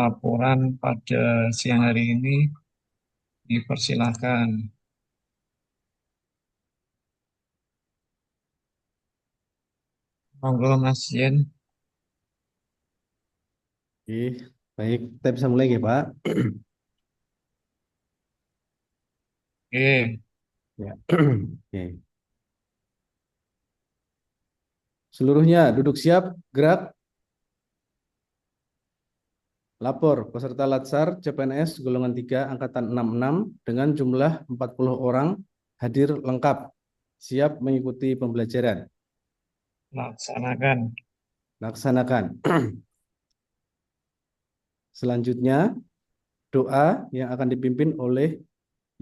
laporan pada siang hari ini. Dipersilahkan. Monggo Mas Yen. Oke, baik. Kita bisa mulai ya, Pak. Oke, Ya. Oke. Seluruhnya duduk siap, gerak. Lapor peserta Latsar CPNS golongan 3 angkatan 66 dengan jumlah 40 orang hadir lengkap, siap mengikuti pembelajaran. laksanakan. Laksanakan. Selanjutnya, doa yang akan dipimpin oleh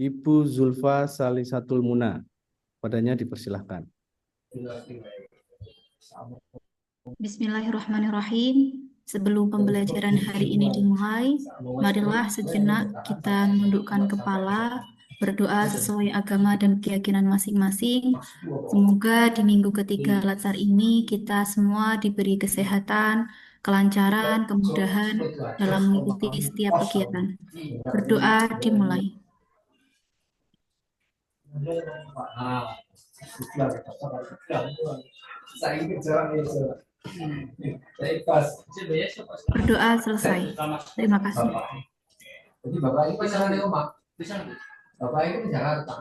Ibu Zulfa Salisatul Muna. Padanya dipersilahkan. Bismillahirrahmanirrahim. Sebelum pembelajaran hari ini dimulai, marilah sejenak kita menundukkan kepala, berdoa sesuai agama dan keyakinan masing-masing. Semoga di minggu ketiga Latsar ini kita semua diberi kesehatan, kelancaran, kemudahan dalam mengikuti setiap kegiatan. Berdoa dimulai. Berdoa selesai. Terima kasih. Jadi Bapak ini pasangan yang Mak. Bapak ini di Jakarta.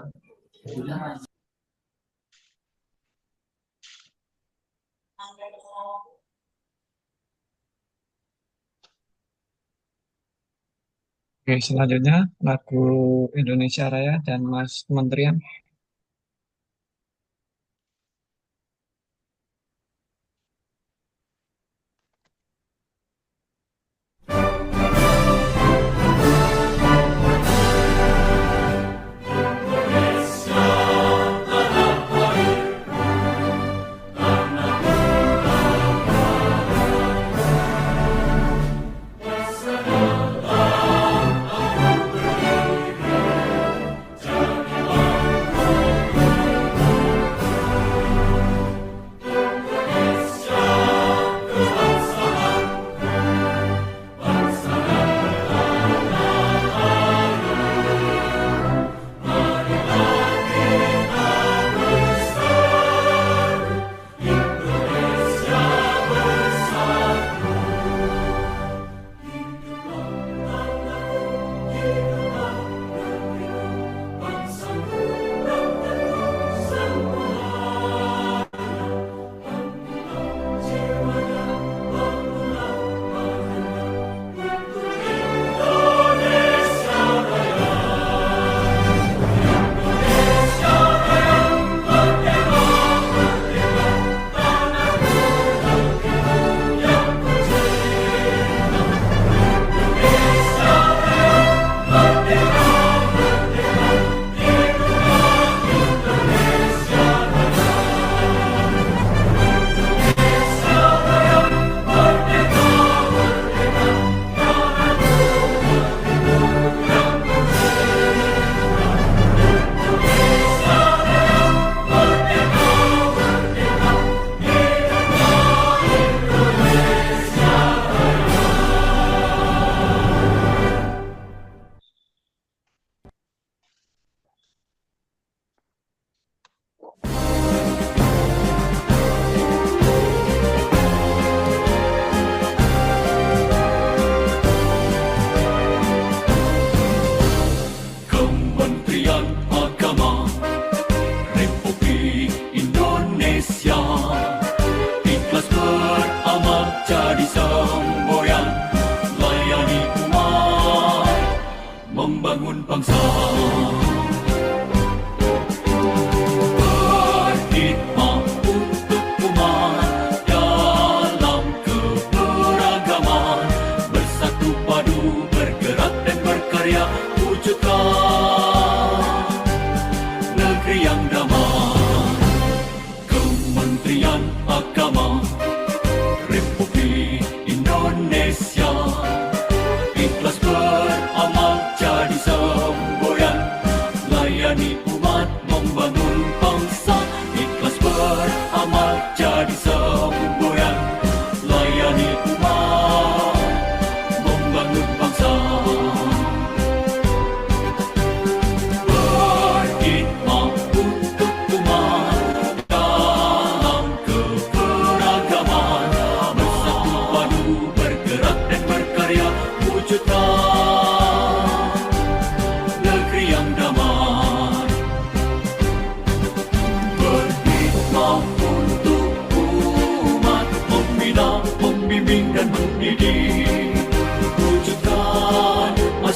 Oke, selanjutnya lagu Indonesia Raya dan Mas Kementerian.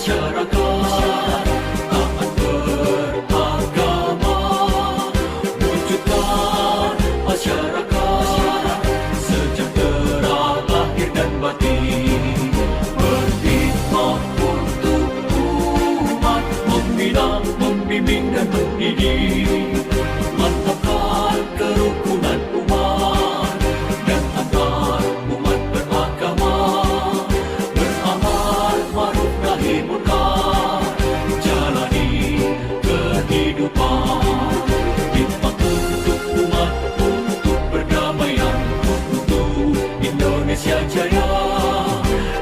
masyarakat taat beragama, wujudkan masyarakat sejahtera lahir dan batin, berkhidmat untuk umat, membina, membimbing dan mendidik, mantapkan kerukunan umat dan antar umat beragama, beramal ma'ruf nahi munkar, jalani kehidupan, khidmat untuk umat, untuk perdamaian, untuk Indonesia Jaya,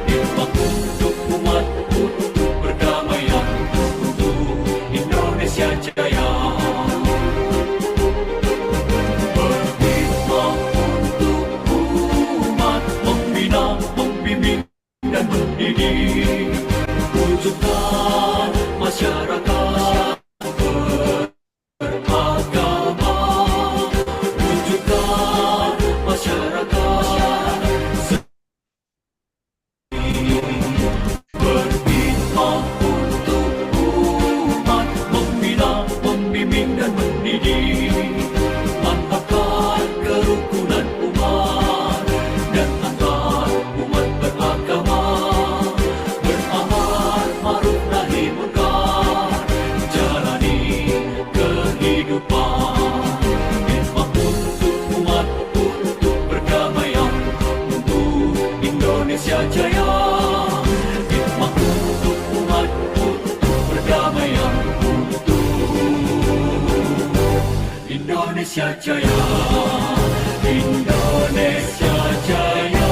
khidmat untuk umat, untuk perdamaian, untuk Indonesia Jaya. Berkhidmat untuk umat, membina, membimbing dan mendidik, wujudkan masyarakat beragama, wujudkan masyarakat berkhidmat untuk umat, membina, membimbing dan mendidik, mantapkan kerukunan umat dan antar umat beragama, beramal ma'ruf nahi munkar, jalani kehidupan, khidmat untuk umat, untuk perdamaian, untuk Indonesia Jaya, khidmat untuk umat, untuk perdamaian, untuk Indonesia Jaya, Indonesia Jaya.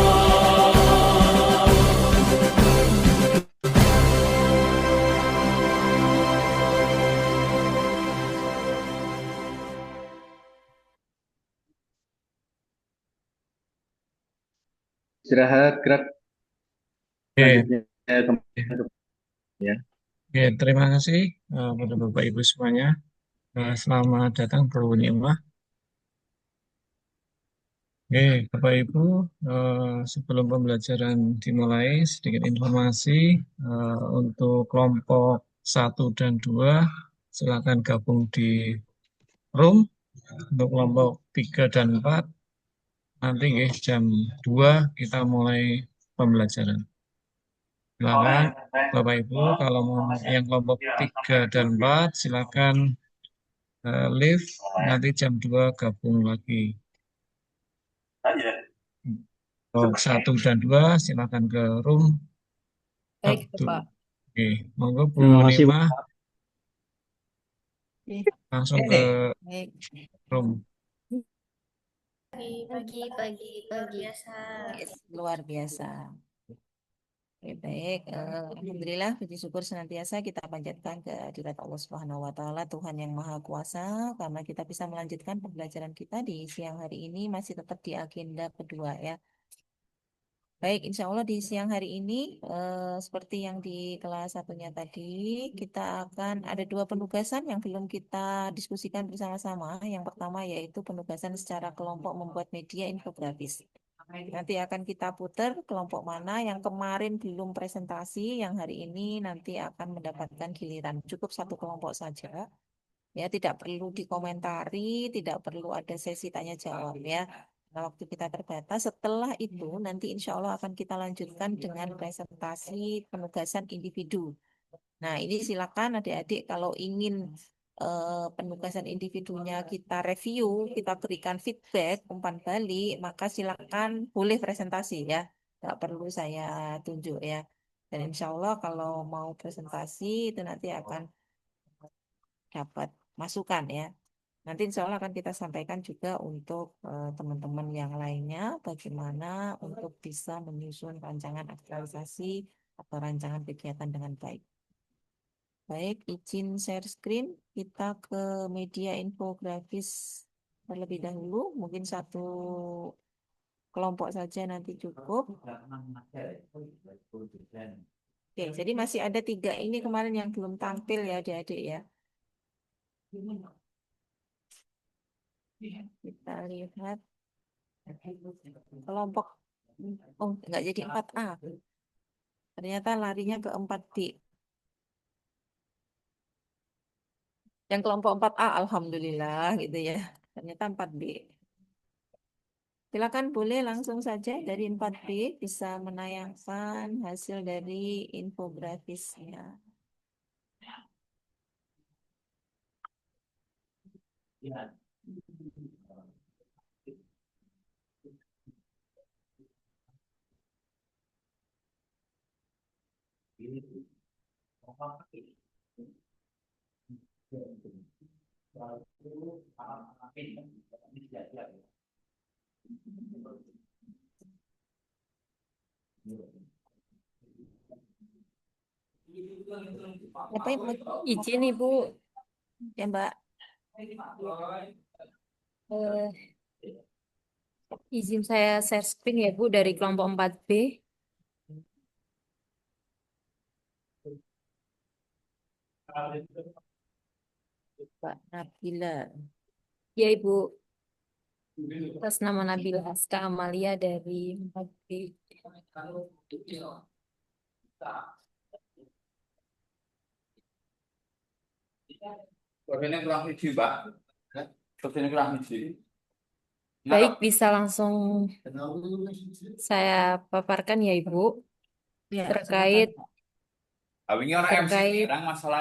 Istirahat, gerak Oke, selanjutnya ya. oke, terima kasih pada Bapak Ibu semuanya. Selamat datang ke Unimah. Oke, Bapak Ibu, sebelum pembelajaran dimulai, sedikit informasi untuk kelompok 1 dan 2, silakan gabung di room. Untuk kelompok 3 dan 4, nanti jam 2 kita mulai pembelajaran. Silakan Bapak Ibu, kalau mau yang kelompok 3 dan 4, silakan live, nanti jam 2 gabung lagi. Kelompok 1 dan 2, silakan ke room. Baik, Satu. Pak. Oke, monggo Bu Terima kasih, Nima Oke. langsung ke Baik. room. Pagi biasa. Luar biasa. Oke, baik. Alhamdulillah, puji syukur senantiasa kita panjatkan ke hadirat Allah Subhanahu wa Ta'ala, Tuhan yang Maha Kuasa, karena kita bisa melanjutkan pembelajaran kita di siang hari ini masih tetap di agenda kedua ya. Baik, insya Allah di siang hari ini seperti yang di kelas satunya tadi, kita akan ada 2 penugasan yang belum kita diskusikan bersama-sama. Yang pertama yaitu penugasan secara kelompok membuat media infografis. Nanti akan kita putar kelompok mana yang kemarin belum presentasi, yang hari ini nanti akan mendapatkan giliran. Cukup 1 kelompok saja. Ya, tidak perlu dikomentari, tidak perlu ada sesi tanya jawab ya. Nah, waktu kita terbatas, setelah itu nanti insya Allah akan kita lanjutkan dengan presentasi penugasan individu. Nah, ini silakan adik-adik kalau ingin penugasan individunya kita review, kita berikan feedback, umpan balik, maka silakan boleh presentasi ya. Tidak perlu saya tunjuk ya. Dan insya Allah kalau mau presentasi itu nanti akan dapat masukan ya. Nanti insya Allah akan kita sampaikan juga untuk teman-teman yang lainnya bagaimana untuk bisa menyusun rancangan aktualisasi atau rancangan kegiatan dengan baik. Baik, izin share screen, kita ke media infografis terlebih dahulu. Mungkin 1 kelompok saja nanti cukup. Oke, jadi masih ada 3 ini kemarin yang belum tampil ya adik-adik ya. Kita lihat kelompok, oh nggak jadi 4A. Ternyata larinya ke 4B. Yang kelompok 4A, alhamdulillah gitu ya. Ternyata 4B. Silakan boleh langsung saja dari 4B bisa menayangkan hasil dari infografisnya. Apa yang izin Ibu ya Mbak? Eh, izin saya share screen ya Bu dari kelompok 4B. Pak Nabila. Ya Ibu, atas nama Nabila Aska Amalia dari 4B. Baik, bisa langsung saya paparkan ya Ibu Ya, terkait terkait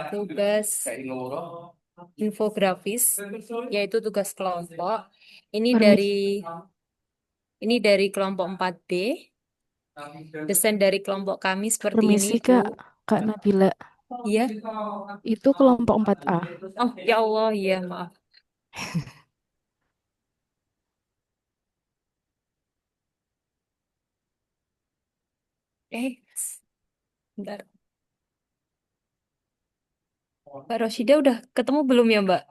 tugas infografis, yaitu tugas kelompok. Ini dari kelompok 4B. Desain dari kelompok kami seperti ini, Permisi Bu. Kak Nabila, Iya. itu kelompok 4A. Oh, ya Allah, iya, maaf. Bentar. Mbak Roshida udah ketemu belum ya, Mbak?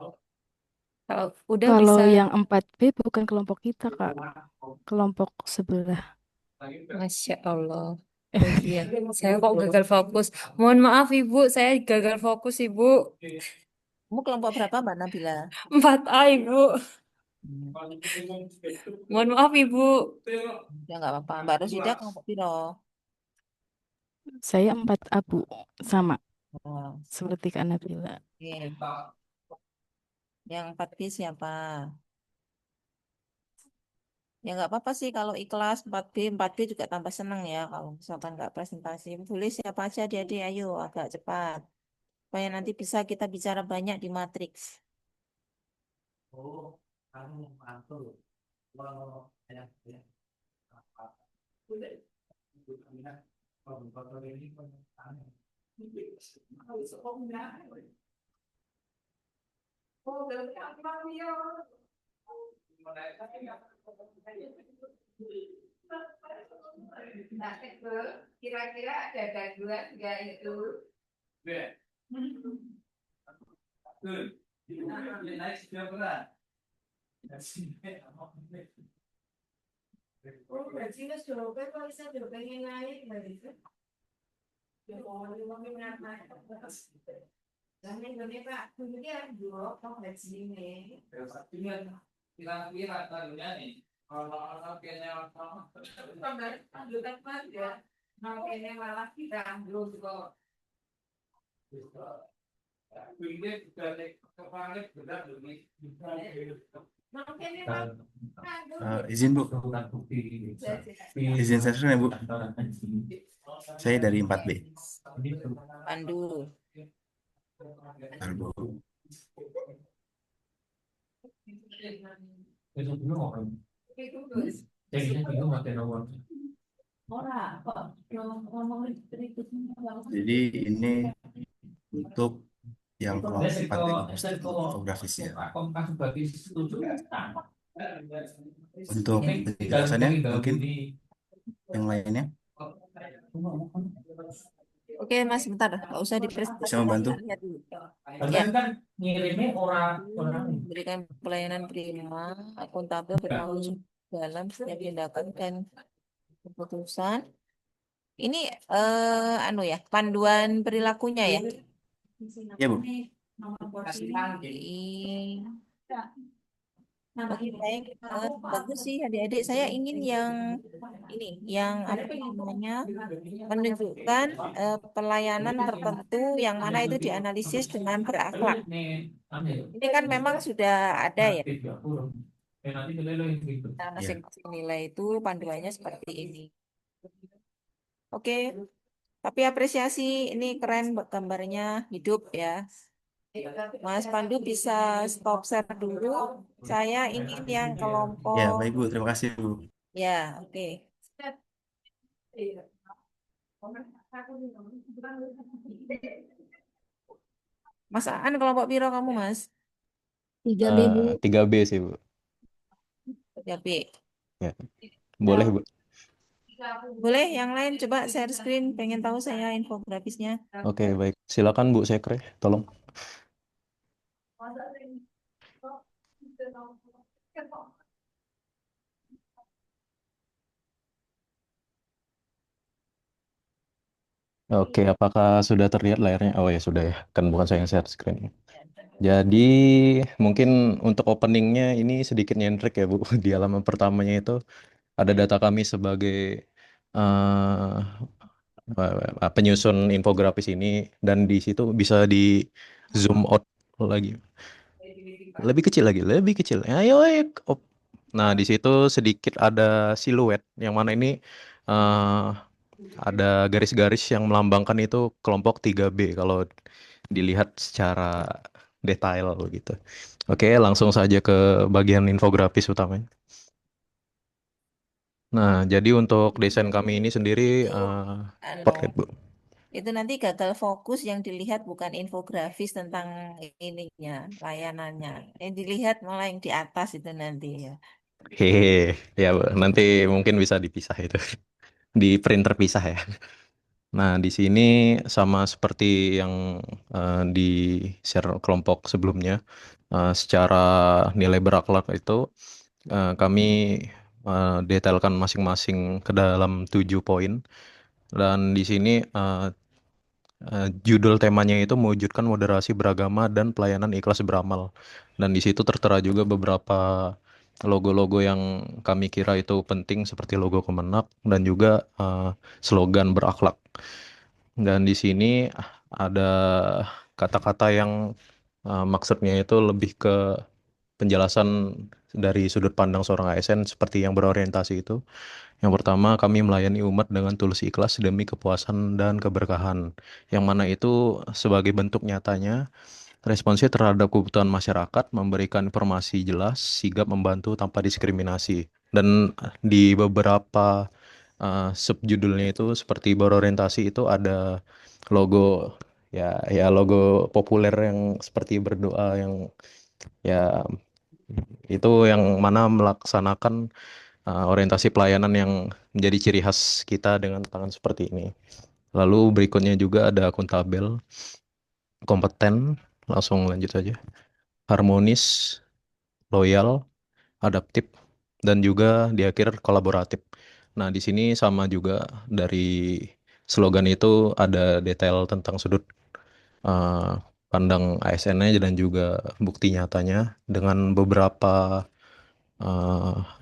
Kalau udah Kalau bisa. yang 4B bukan kelompok kita, Kak. Kelompok sebelah. Masya Allah. Oh iya, saya kok gagal fokus. Mohon maaf Ibu, saya gagal fokus Ibu. kamu kelompok berapa Mbak Nabila? 4A Ibu. Mohon maaf Ibu. Ya nggak apa-apa. Mbak Rosida kelompok piro? Saya 4A, Bu. Sama, Oh, seperti Kak Nabila. oke. Yang 4B siapa? Ya nggak apa-apa sih kalau ikhlas 4B juga tambah seneng ya kalau misalkan nggak presentasi. Boleh siapa aja adik-adik, ayo agak cepat. Supaya nanti bisa kita bicara banyak di matriks. Kira-kira ada gangguan nggak itu? Oh, berarti mas coba kalau saya coba pengen naik dari itu. Ya mau naik. Jangan ini Pak, kemudian dua kok dari sini. Kira-kira taruhnya nih. Kalau kayaknya lanjutan Mas ya. Kayaknya malah kita belum kok. Izin Bu, izin session ya Bu. Saya dari 4B. Pandu. Bentar, Bu. Jadi ini untuk yang kelompok 4 infografisnya. Untuk penjelasannya mungkin yang lainnya Oke Mas, bentar. Nggak usah dipresentasi. bisa membantu. Lihat dulu. Ya. Kan ngirimnya orang Memberikan pelayanan prima, akuntabel, bertanggung jawab dalam setiap tindakan dan keputusan. Ini ya panduan perilakunya ya. Ya Bu. Oke, baik. Bagus sih adik-adik. Saya ingin yang ini, yang apa namanya, menunjukkan pelayanan tertentu yang mana itu dianalisis dengan berakhlak. Ini kan memang sudah ada ya. Nah, Ya. masing-masing nilai itu panduannya seperti ini. Oke, tapi apresiasi ini keren gambarnya hidup ya. Mas Pandu bisa stop share dulu. Saya ingin yang Ya, kelompok baik Bu. Terima kasih Bu. ya, oke. Mas Aan kelompok piro kamu Mas? 3B, Bu. 3B sih, Bu. Ya B. Ya, boleh, Bu. Boleh yang lain coba share screen, pengen tahu saya infografisnya. Oke, baik. Silakan Bu Sekre, tolong. Oke, apakah sudah terlihat layarnya? Oh ya, sudah ya. Kan bukan saya yang share screen. Jadi, mungkin untuk openingnya ini sedikit nyentrik ya, Bu. Di halaman pertamanya itu ada data kami sebagai penyusun infografis ini, dan di situ bisa di zoom out lagi. Lebih kecil lagi, lebih kecil. Ayo, ayo. Nah, di situ sedikit ada siluet, yang mana ini eh, ada garis-garis yang melambangkan itu kelompok 3B kalau dilihat secara detail begitu. Oke, langsung saja ke bagian infografis utamanya. Nah, jadi untuk desain kami ini sendiri, spotlight, Bu. Itu nanti gagal fokus yang dilihat bukan infografis tentang ininya, layanannya. Yang dilihat malah yang di atas itu nanti ya. Hehe, ya Bu. Nanti mungkin bisa dipisah itu, di print terpisah ya. Nah, di sini sama seperti yang di share kelompok sebelumnya, secara nilai berakhlak itu kami detailkan masing-masing ke dalam 7 poin. Dan di sini judul temanya itu mewujudkan moderasi beragama dan pelayanan ikhlas beramal. Dan di situ tertera juga beberapa logo-logo yang kami kira itu penting seperti logo Kemenak dan juga slogan berakhlak. Dan di sini ada kata-kata yang maksudnya itu lebih ke penjelasan dari sudut pandang seorang ASN seperti yang berorientasi itu. Yang pertama, kami melayani umat dengan tulus ikhlas demi kepuasan dan keberkahan. Yang mana itu sebagai bentuk nyatanya responsif terhadap kebutuhan masyarakat, memberikan informasi jelas, sigap membantu tanpa diskriminasi. Dan di beberapa subjudulnya itu seperti berorientasi itu ada logo, ya logo populer yang seperti berdoa, yang ya itu yang mana melaksanakan orientasi pelayanan yang menjadi ciri khas kita dengan tangan seperti ini. Lalu berikutnya juga ada akuntabel, kompeten, langsung lanjut saja, harmonis, loyal, adaptif, dan juga di akhir kolaboratif. Nah, di sini sama juga dari slogan itu ada detail tentang sudut uh, pandang ASN-nya dan juga bukti nyatanya dengan beberapa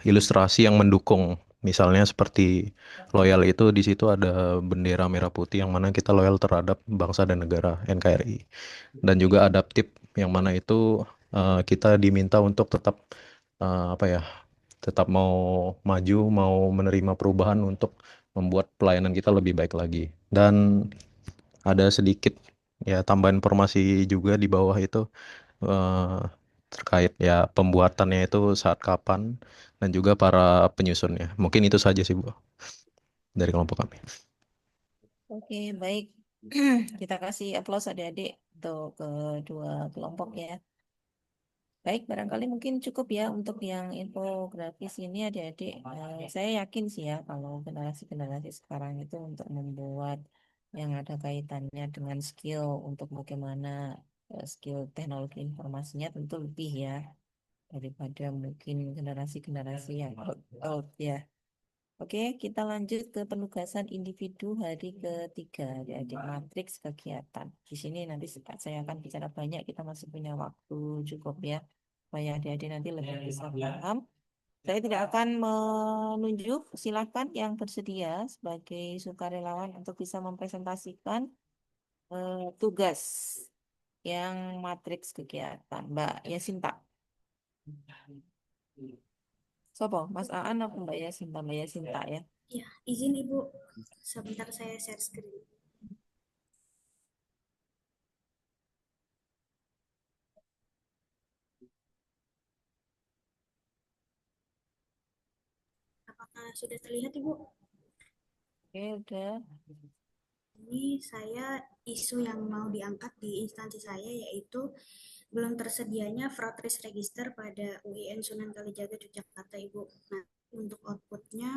ilustrasi yang mendukung. Misalnya seperti loyal itu di situ ada bendera merah putih yang mana kita loyal terhadap bangsa dan negara NKRI. Dan juga adaptif yang mana itu kita diminta untuk tetap apa ya, tetap mau maju, mau menerima perubahan untuk membuat pelayanan kita lebih baik lagi. Dan ada sedikit ya tambahan informasi juga di bawah itu eh, terkait ya pembuatannya itu saat kapan dan juga para penyusunnya. Mungkin itu saja sih Bu dari kelompok kami. Oke, baik. Kita kasih aplaus adik-adik untuk kedua kelompok ya. Baik, barangkali mungkin cukup ya untuk yang infografis ini adik-adik. Saya yakin sih ya kalau generasi-generasi sekarang itu untuk membuat yang ada kaitannya dengan skill untuk bagaimana skill teknologi informasinya tentu lebih ya daripada mungkin generasi-generasi yang out ya. Oke, kita lanjut ke penugasan individu hari ketiga, adik-adik matriks kegiatan. Di sini nanti saya akan bicara banyak, kita masih punya waktu cukup ya. supaya adik-adik nanti lebih bisa paham. Saya tidak akan menunjuk, silakan yang bersedia sebagai sukarelawan untuk bisa mempresentasikan tugas yang matriks kegiatan. Mbak Yasinta. Sopo, Mas Aan apa Mbak Yasinta? Mbak Yasinta ya. Ya, izin Ibu, sebentar saya share screen. Apakah sudah terlihat Ibu? Oke, udah. Ini saya isu yang mau diangkat di instansi saya yaitu belum tersedianya fraud risk register pada UIN Sunan Kalijaga Yogyakarta Ibu. Nah, untuk outputnya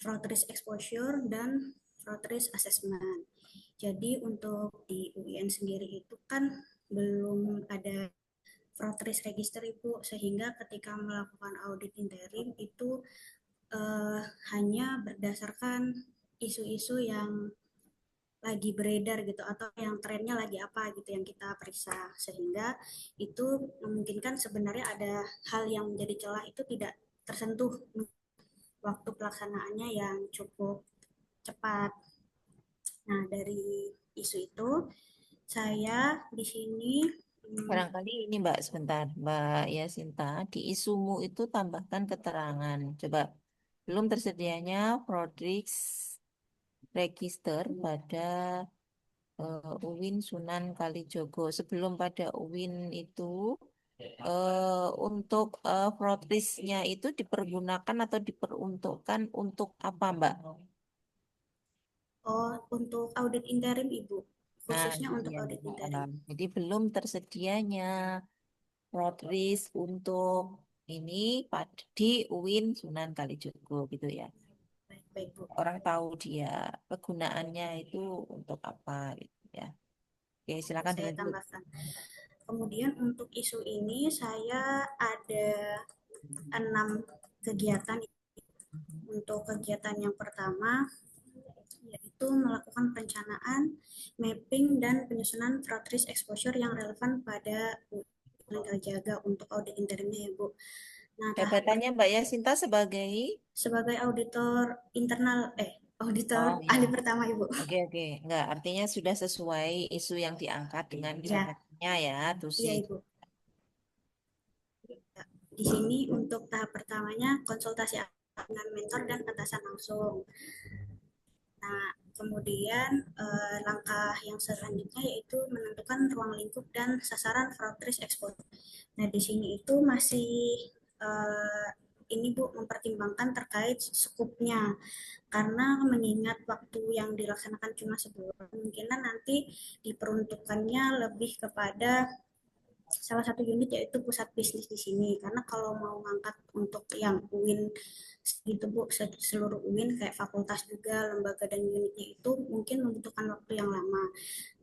fraud risk exposure dan fraud risk assessment. Jadi untuk di UIN sendiri itu kan belum ada fraud risk register Ibu, sehingga ketika melakukan audit interim itu hanya berdasarkan isu-isu yang lagi beredar gitu atau yang trennya lagi apa gitu yang kita periksa, sehingga itu memungkinkan sebenarnya ada hal yang menjadi celah itu tidak tersentuh waktu pelaksanaannya yang cukup cepat. Nah, dari isu itu saya di sini Barangkali ini Mbak sebentar, Mbak Yasinta, di isumu itu tambahkan keterangan. Coba, belum tersedianya fraud risk register pada UIN Sunan Kalijogo. Sebelum pada UIN itu, untuk fraud risk-nya itu dipergunakan atau diperuntukkan untuk apa, Mbak? untuk audit interim Ibu, khususnya Nah, untuk iya, audit interim. jadi belum tersedianya fraud risk untuk ini di UIN Sunan Kalijogo gitu ya. Baik, Bu. Orang tahu dia kegunaannya itu untuk apa gitu ya. Oke, silakan Saya dilanjut. tambahkan. Kemudian untuk isu ini saya ada 6 kegiatan. Untuk kegiatan yang pertama yaitu melakukan perencanaan, mapping, dan penyusunan fraud risk exposure yang relevan pada legal jaga untuk audit interimnya ya Bu. Nah, Jabatannya Mbak Yasinta sebagai auditor internal, auditor Oh, ya. ahli pertama Ibu. Oke, enggak, artinya sudah sesuai isu yang diangkat dengan jabatannya ya, Tusi. Iya, Ibu. Di sini untuk tahap pertamanya konsultasi dengan mentor dan atasan langsung. Nah, kemudian langkah yang selanjutnya yaitu menentukan ruang lingkup dan sasaran fraud risk exposure. Nah, di sini itu masih ini Bu mempertimbangkan terkait skupnya, karena mengingat waktu yang dilaksanakan cuma sebulan, kemungkinan nanti diperuntukannya lebih kepada salah satu unit yaitu pusat bisnis di sini, karena kalau mau ngangkat untuk yang UIN gitu Bu, seluruh UIN kayak fakultas juga lembaga dan unitnya itu mungkin membutuhkan waktu yang lama,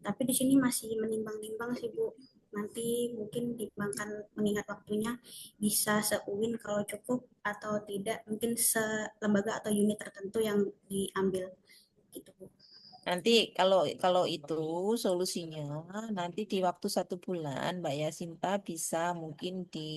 tapi di sini masih menimbang-nimbang sih Bu, nanti mungkin ditimbangkan mengingat waktunya bisa se-UIN kalau cukup atau tidak, mungkin selembaga atau unit tertentu yang diambil gitu Bu. Nanti kalau itu solusinya nanti di waktu 1 bulan Mbak Yasinta bisa mungkin di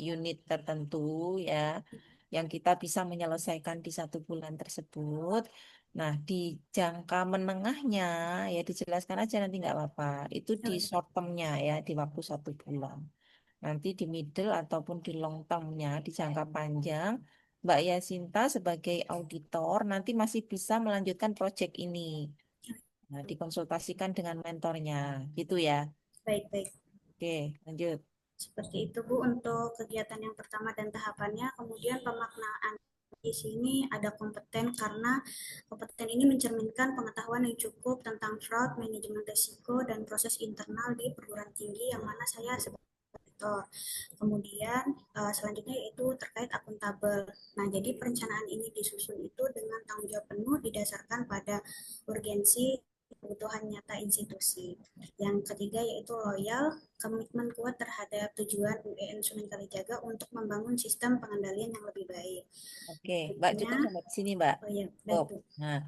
unit tertentu ya yang kita bisa menyelesaikan di 1 bulan tersebut. Nah, di jangka menengahnya ya dijelaskan aja nanti nggak apa-apa. Itu di short term-nya ya di waktu 1 bulan. Nanti di middle ataupun di long term-nya di jangka panjang Mbak Yasinta sebagai auditor nanti masih bisa melanjutkan proyek ini. Nah, dikonsultasikan dengan mentornya, gitu ya. Baik. Oke, lanjut. Seperti itu Bu untuk kegiatan yang pertama dan tahapannya. Kemudian pemaknaan di sini ada kompeten, karena kompeten ini mencerminkan pengetahuan yang cukup tentang fraud, manajemen risiko, dan proses internal di perguruan tinggi yang mana saya sebagai auditor. Kemudian selanjutnya yaitu terkait akuntabel. Nah, jadi perencanaan ini disusun itu dengan tanggung jawab penuh didasarkan pada urgensi kebutuhan nyata institusi. Yang ketiga yaitu loyal, komitmen kuat terhadap tujuan UIN Sunan Kalijaga untuk membangun sistem pengendalian yang lebih baik. Oke, Mbak cukup sampai di sini, Mbak. Oh ya, baik Bu. Nah,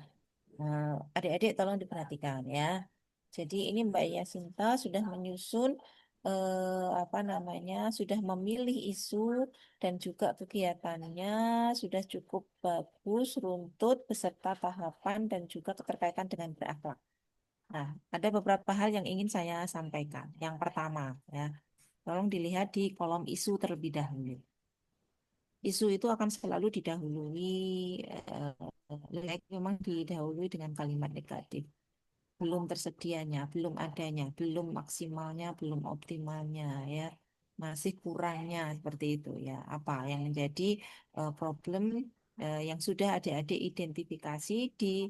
adik-adik tolong diperhatikan ya. Jadi ini Mbak Yasinta sudah menyusun apa namanya sudah memilih isu dan juga kegiatannya sudah cukup bagus, runtut, beserta tahapan dan juga keterkaitan dengan berakhlak. Nah, ada beberapa hal yang ingin saya sampaikan. Yang pertama, ya, tolong dilihat di kolom isu terlebih dahulu. Isu itu akan selalu didahului, memang didahului dengan kalimat negatif. Belum tersedianya, belum adanya, belum maksimalnya, belum optimalnya, ya, masih kurangnya seperti itu, ya. Apa yang menjadi problem yang sudah adik-adik identifikasi di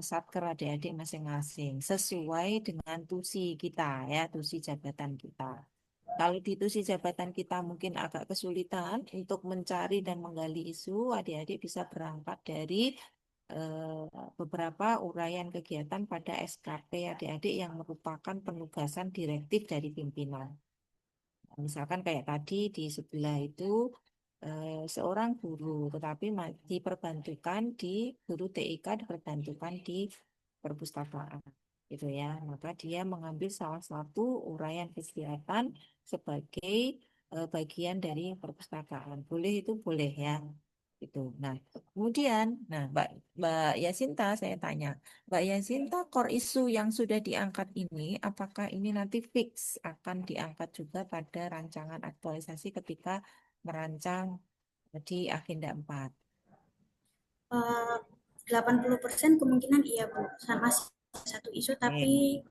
satker adik-adik masing-masing sesuai dengan tusi kita, ya, tusi jabatan kita. Kalau di tusi jabatan kita mungkin agak kesulitan untuk mencari dan menggali isu, adik-adik bisa berangkat dari beberapa uraian kegiatan pada SKP adik-adik yang merupakan penugasan direktif dari pimpinan. Misalkan kayak tadi di sebelah itu seorang guru, tetapi diperbantukan di guru TIK diperbantukan di perpustakaan, gitu ya. Maka dia mengambil salah satu uraian kegiatan sebagai bagian dari perpustakaan. Boleh itu boleh ya. Itu. Nah, kemudian, Mbak Yasinta, saya tanya, Mbak Yasinta, core isu yang sudah diangkat ini, apakah ini nanti fix akan diangkat juga pada rancangan aktualisasi ketika merancang di agenda 4? 80% kemungkinan iya Bu, sama satu isu, tapi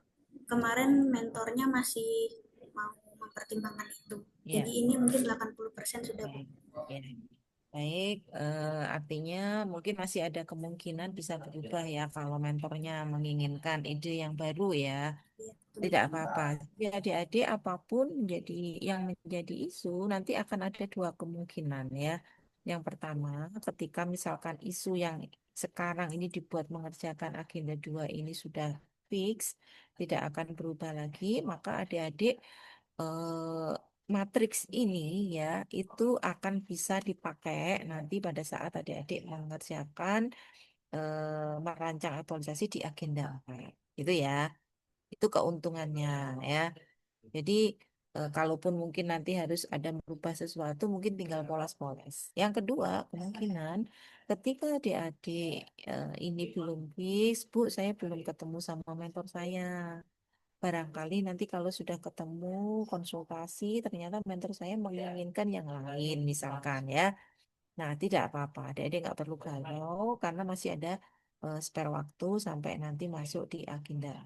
kemarin mentornya masih mau mempertimbangkan itu. Ya. Jadi ini mungkin 80% sudah Bu. Ya. Baik, artinya mungkin masih ada kemungkinan bisa berubah ya kalau mentornya menginginkan ide yang baru ya. Tidak apa-apa. Jadi adik-adik apapun yang menjadi isu nanti akan ada dua kemungkinan ya. Yang pertama, ketika misalkan isu yang sekarang ini dibuat mengerjakan agenda 2 ini sudah fix, tidak akan berubah lagi, maka adik-adik matriks ini ya itu akan bisa dipakai nanti pada saat adik-adik mengerjakan merancang aktualisasi di agenda 4. Itu ya. Itu keuntungannya ya. Jadi kalaupun mungkin nanti harus ada merubah sesuatu, mungkin tinggal polos-polos. Yang kedua, kemungkinan ketika adik-adik ini belum fix, Bu, saya belum ketemu sama mentor saya. Barangkali nanti kalau sudah ketemu konsultasi, ternyata mentor saya menginginkan yang lain, misalkan ya. Nah, tidak apa-apa. Adik-adik nggak perlu galau karena masih ada spare waktu sampai nanti masuk di agenda.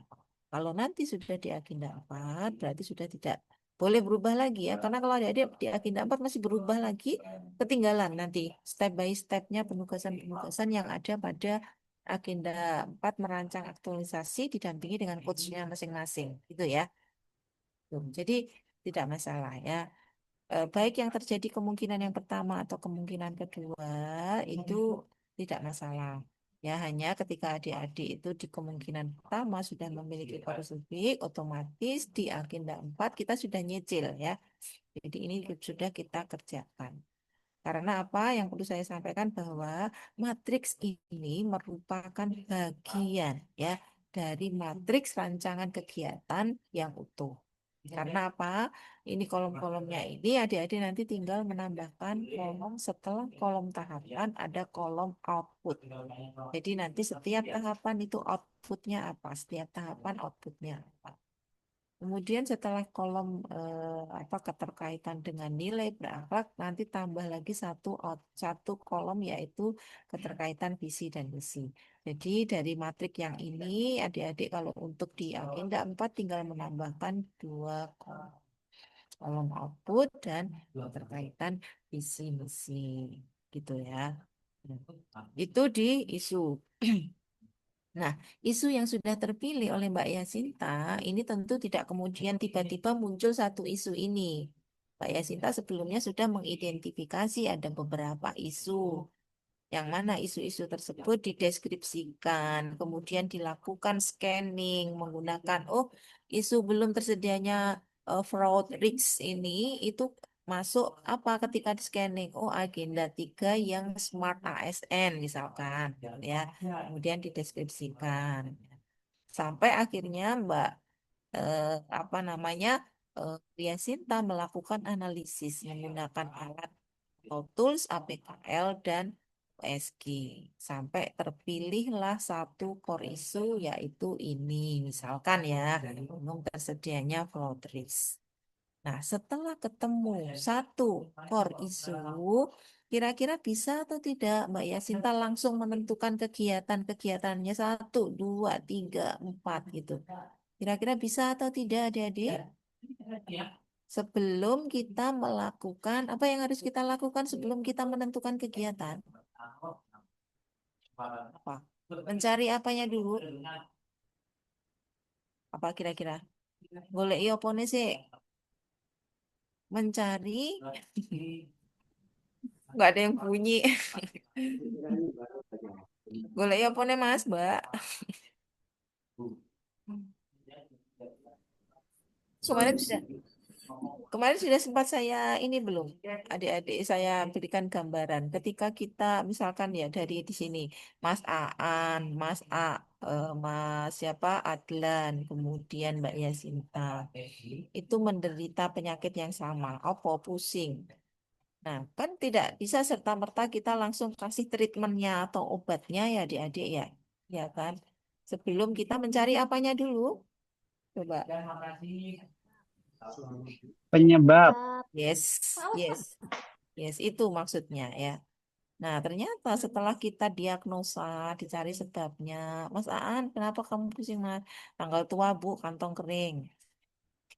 Kalau nanti sudah di agenda 4, berarti sudah tidak boleh berubah lagi ya. Karena kalau adik-adik di agenda 4 masih berubah lagi, ketinggalan nanti step by stepnya penugasan-penugasan yang ada pada agenda 4 merancang aktualisasi didampingi dengan coachnya masing-masing. Gitu ya. Jadi tidak masalah ya. Baik yang terjadi kemungkinan yang pertama atau kemungkinan kedua itu tidak masalah. Ya, hanya ketika adik-adik itu di kemungkinan pertama sudah memiliki parusubik, otomatis di agenda 4 kita sudah nyicil ya. Jadi ini sudah kita kerjakan. Karena apa yang perlu saya sampaikan bahwa matriks ini merupakan bagian ya dari matriks rancangan kegiatan yang utuh. Karena apa? Ini kolom-kolomnya ini adik-adik nanti tinggal menambahkan kolom setelah kolom tahapan ada kolom output. Jadi nanti setiap tahapan itu outputnya apa? Setiap tahapan outputnya apa? Kemudian setelah kolom keterkaitan dengan nilai berakhlak nanti tambah lagi satu kolom yaitu keterkaitan visi dan misi. Jadi dari matrik yang ini adik-adik kalau untuk di agenda 4 tinggal menambahkan 2 kolom output dan keterkaitan visi misi gitu ya. Itu di isu. Nah, isu yang sudah terpilih oleh Mbak Yasinta ini tentu tidak kemudian tiba-tiba muncul satu isu ini. Mbak Yasinta sebelumnya sudah mengidentifikasi ada beberapa isu. Yang mana isu-isu tersebut dideskripsikan, kemudian dilakukan scanning menggunakan, isu belum tersedianya fraud risk ini itu masuk apa ketika di scanning? Agenda 3 yang smart ASN misalkan ya. Kemudian dideskripsikan. Sampai akhirnya Mbak Yasinta melakukan analisis menggunakan alat atau tools APKL dan OSG sampai terpilihlah satu core issue yaitu ini misalkan ya umum tersedianya flow trees. Nah, setelah ketemu satu core issue, kira-kira bisa atau tidak Mbak Yasinta langsung menentukan kegiatan-kegiatannya 1, 2, 3, 4 gitu. Kira-kira bisa atau tidak adik-adik? Sebelum kita melakukan, apa yang harus kita lakukan sebelum kita menentukan kegiatan? Apa? Mencari apanya dulu? Apa kira-kira? Golek opone sih. Mencari nggak ada yang bunyi. Golek opone Mas, Mbak. Kemarin sudah sempat saya ini belum, adik-adik saya berikan gambaran. Ketika kita misalkan ya dari di sini, Mas Aan, Mas siapa Adlan, kemudian Mbak Yasinta, itu menderita penyakit yang sama, apa pusing. Nah, kan tidak bisa serta-merta kita langsung kasih treatmentnya atau obatnya ya adik-adik ya, ya kan? Sebelum kita mencari apanya dulu, coba. Penyebab. Yes, yes, yes, itu maksudnya ya. Nah, ternyata setelah kita diagnosa, dicari sebabnya, Mas Aan, kenapa kamu pusing, Mas? Tanggal tua, Bu, kantong kering.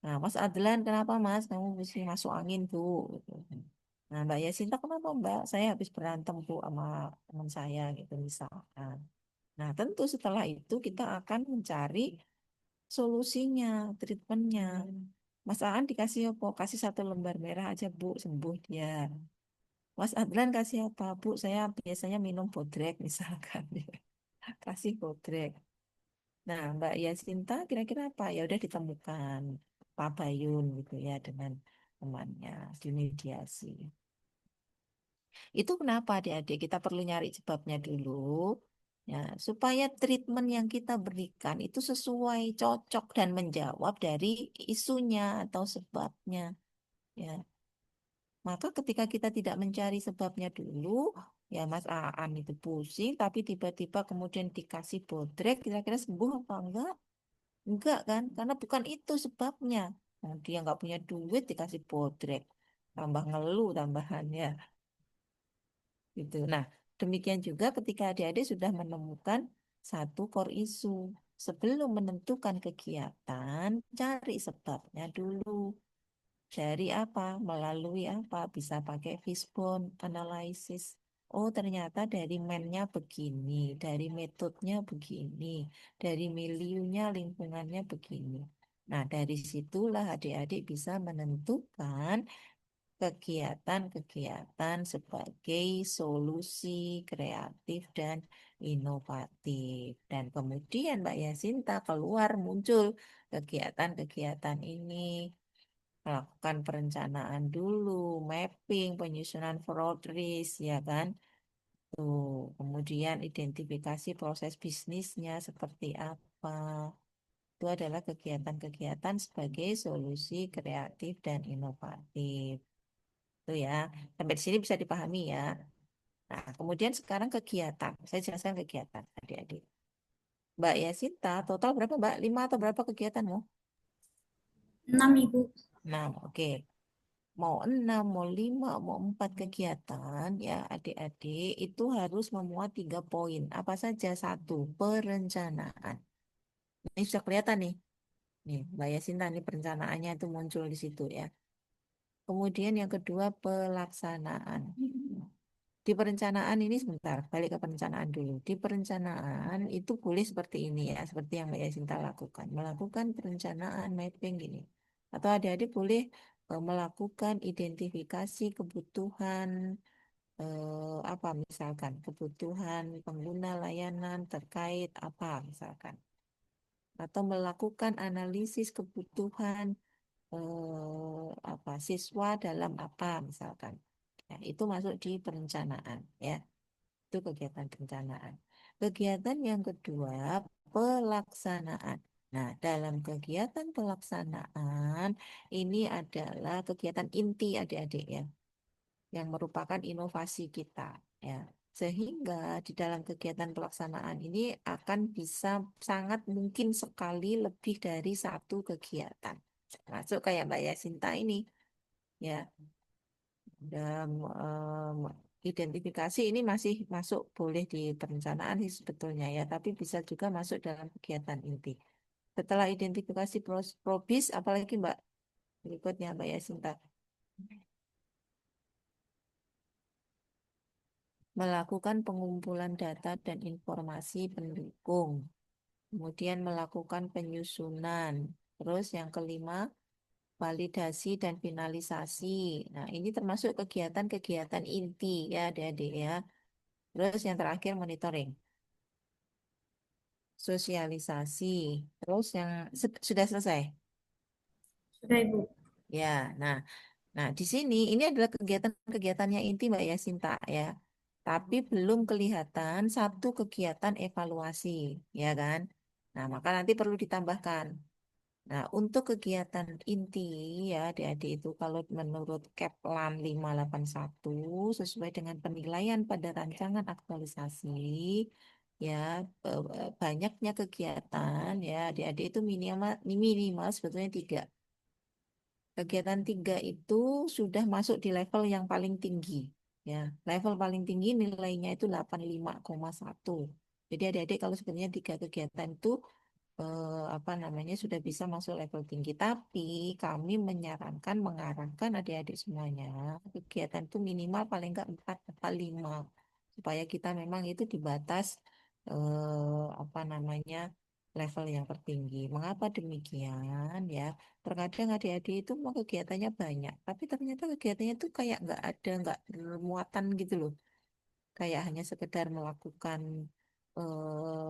Nah, Mas Adlan, kenapa, Mas? Kamu pusing masuk angin, Bu. Gitu. Nah, Mbak Yasinta, kenapa, Mbak? Saya habis berantem, Bu, sama teman saya, gitu, misalkan. Nah, tentu setelah itu kita akan mencari solusinya, treatmentnya. Mas Aan dikasih apa? Kasih 1 lembar merah aja, Bu, sembuh dia. Mas Adlan kasih apa? Bu, saya biasanya minum bodrek misalkan. Kasih bodrek. Nah, Mbak Yasinta kira-kira apa? Ya udah ditemukan Pak Bayun gitu ya dengan temannya di mediasi. Itu kenapa adik-adik kita perlu nyari sebabnya dulu. Ya, supaya treatment yang kita berikan itu sesuai, cocok dan menjawab dari isunya atau sebabnya. Ya, maka ketika kita tidak mencari sebabnya dulu, ya Mas Aan itu pusing, tapi tiba-tiba kemudian dikasih bodrek, kira-kira sembuh apa enggak? Enggak kan? Karena bukan itu sebabnya. Nah, dia nggak punya duit dikasih bodrek, tambah ngeluh tambahannya. Gitu. Nah, demikian juga ketika adik-adik sudah menemukan satu core issue. Sebelum menentukan kegiatan, cari sebabnya dulu. Dari apa? Melalui apa? Bisa pakai fishbone analysis. Oh, ternyata dari mainnya begini, dari metodenya begini, dari miliunya, lingkungannya begini. Nah, dari situlah adik-adik bisa menentukan kegiatan-kegiatan sebagai solusi kreatif dan inovatif. Dan kemudian Mbak Yasinta keluar muncul kegiatan-kegiatan ini melakukan perencanaan dulu, mapping, penyusunan fraud risk, ya kan? Tuh, kemudian identifikasi proses bisnisnya seperti apa. Itu adalah kegiatan-kegiatan sebagai solusi kreatif dan inovatif. Itu ya, sampai di sini bisa dipahami ya. Nah, kemudian sekarang kegiatan. Saya jelaskan kegiatan, adik-adik. Mbak Yasinta, total berapa Mbak? 5 atau berapa kegiatanmu? 6, Ibu. 6, oke. Mau 6, mau 5, mau 4 kegiatan ya adik-adik itu harus memuat 3 poin. Apa saja? 1, perencanaan. Ini sudah kelihatan nih. Nih, Mbak Yasinta nih perencanaannya itu muncul di situ ya. Kemudian yang kedua pelaksanaan. Di perencanaan ini sebentar, balik ke perencanaan dulu. Di perencanaan itu boleh seperti ini ya, seperti yang Mbak Yasinta lakukan. Melakukan perencanaan mapping gini. Atau adik-adik boleh melakukan identifikasi kebutuhan apa misalkan kebutuhan pengguna layanan terkait apa misalkan. Atau melakukan analisis kebutuhan apa siswa dalam apa misalkan. Ya, itu masuk di perencanaan ya. Itu kegiatan perencanaan. Kegiatan yang kedua pelaksanaan. Nah, dalam kegiatan pelaksanaan ini adalah kegiatan inti adik-adik ya, yang merupakan inovasi kita ya. Sehingga di dalam kegiatan pelaksanaan ini akan bisa sangat mungkin sekali lebih dari satu kegiatan. Masuk kayak Mbak Yasinta ini ya. Dan identifikasi ini masih masuk boleh di perencanaan sih sebetulnya ya, tapi bisa juga masuk dalam kegiatan inti. Setelah identifikasi probis, apalagi Mbak berikutnya Mbak Yasinta, melakukan pengumpulan data dan informasi pendukung, kemudian melakukan penyusunan. Terus yang kelima, validasi dan finalisasi. Nah, ini termasuk kegiatan-kegiatan inti ya adik-adik ya. Terus yang terakhir monitoring, sosialisasi. Terus yang sudah selesai. Sudah, Ibu. Ya, nah di sini ini adalah kegiatan-kegiatannya inti Mbak Yasinta ya. Tapi belum kelihatan satu kegiatan evaluasi, ya kan? Nah, maka nanti perlu ditambahkan. Nah, untuk kegiatan inti ya adik-adik itu kalau menurut Keplan 581 sesuai dengan penilaian pada rancangan aktualisasi ya banyaknya kegiatan ya adik-adik itu minimal sebetulnya 3. Kegiatan 3 itu sudah masuk di level yang paling tinggi ya. Level paling tinggi nilainya itu 85,1. Jadi adik-adik kalau sebenarnya 3 kegiatan itu apa namanya sudah bisa masuk level tinggi. Tapi kami menyarankan mengarahkan adik-adik semuanya kegiatan itu minimal paling enggak 4 atau 5 supaya kita memang itu di batas apa namanya level yang tertinggi. Mengapa demikian ya? Terkadang adik-adik itu mau kegiatannya banyak, tapi ternyata kegiatannya itu kayak nggak bermuatan gitu loh. Kayak hanya sekedar melakukan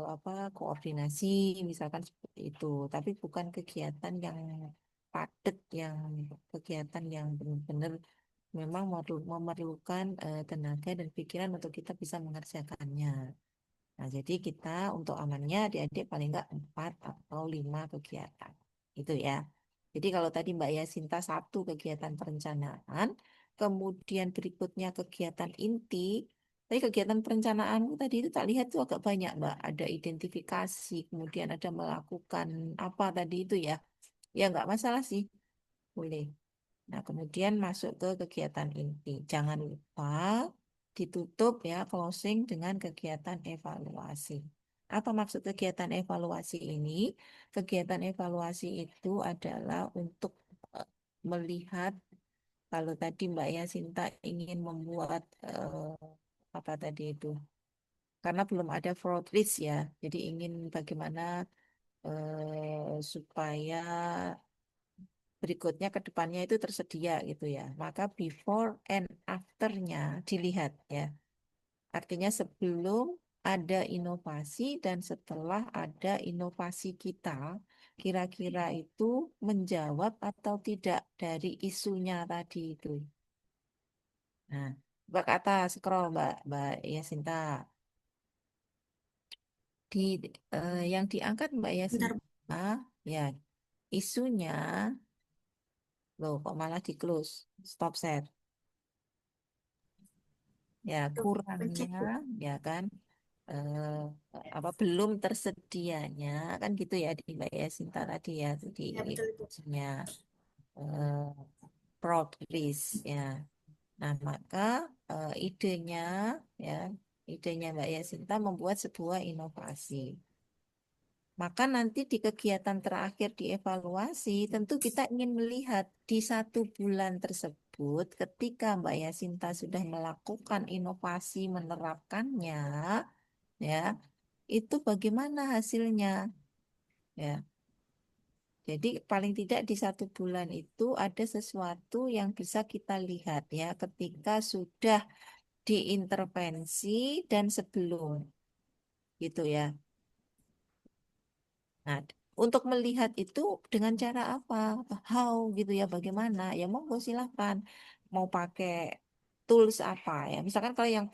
apa koordinasi misalkan seperti itu, tapi bukan kegiatan yang padat, yang kegiatan yang benar-benar memang memerlukan tenaga dan pikiran untuk kita bisa mengerjakannya. Nah, jadi kita untuk amannya adik-adik paling enggak 4 atau 5 kegiatan. Itu ya. Jadi kalau tadi Mbak Yasinta 1 kegiatan perencanaan, kemudian berikutnya kegiatan inti. Tapi kegiatan perencanaanmu tadi itu tak lihat tuh agak banyak, Mbak. Ada identifikasi, kemudian ada melakukan apa tadi itu ya. Ya nggak masalah sih, boleh. Nah, kemudian masuk ke kegiatan inti. Jangan lupa ditutup ya, closing dengan kegiatan evaluasi. Apa maksud kegiatan evaluasi ini? Kegiatan evaluasi itu adalah untuk melihat kalau tadi Mbak Yasinta ingin membuat apa tadi itu? Karena belum ada fraud list ya. Jadi ingin bagaimana supaya berikutnya ke depannya itu tersedia gitu ya. Maka before and after-nya dilihat ya. Artinya sebelum ada inovasi dan setelah ada inovasi kita, kira-kira itu menjawab atau tidak dari isunya tadi itu. Nah, Mbak kata scroll Mbak Yasinta. Di yang diangkat Mbak Bentar, Yasinta ya isunya loh kok malah di close stop share ya Bu. kurangnya Pencet, Bu. ya kan eh, apa belum tersedianya kan gitu ya di Mbak Yasinta tadi ya di Ya, betul, Ibu. isunya eh, progress ya. Nah maka idenya ya idenya Mbak Yasinta membuat sebuah inovasi. Maka nanti di kegiatan terakhir dievaluasi, tentu kita ingin melihat di 1 bulan tersebut, ketika Mbak Yasinta sudah melakukan inovasi menerapkannya, ya, itu bagaimana hasilnya, ya. Jadi paling tidak di 1 bulan itu ada sesuatu yang bisa kita lihat ya, ketika sudah diintervensi dan sebelum, gitu ya. Nah, untuk melihat itu dengan cara apa? How gitu ya, bagaimana? Ya monggo silahkan. Mau pakai tools apa ya? Misalkan kalau yang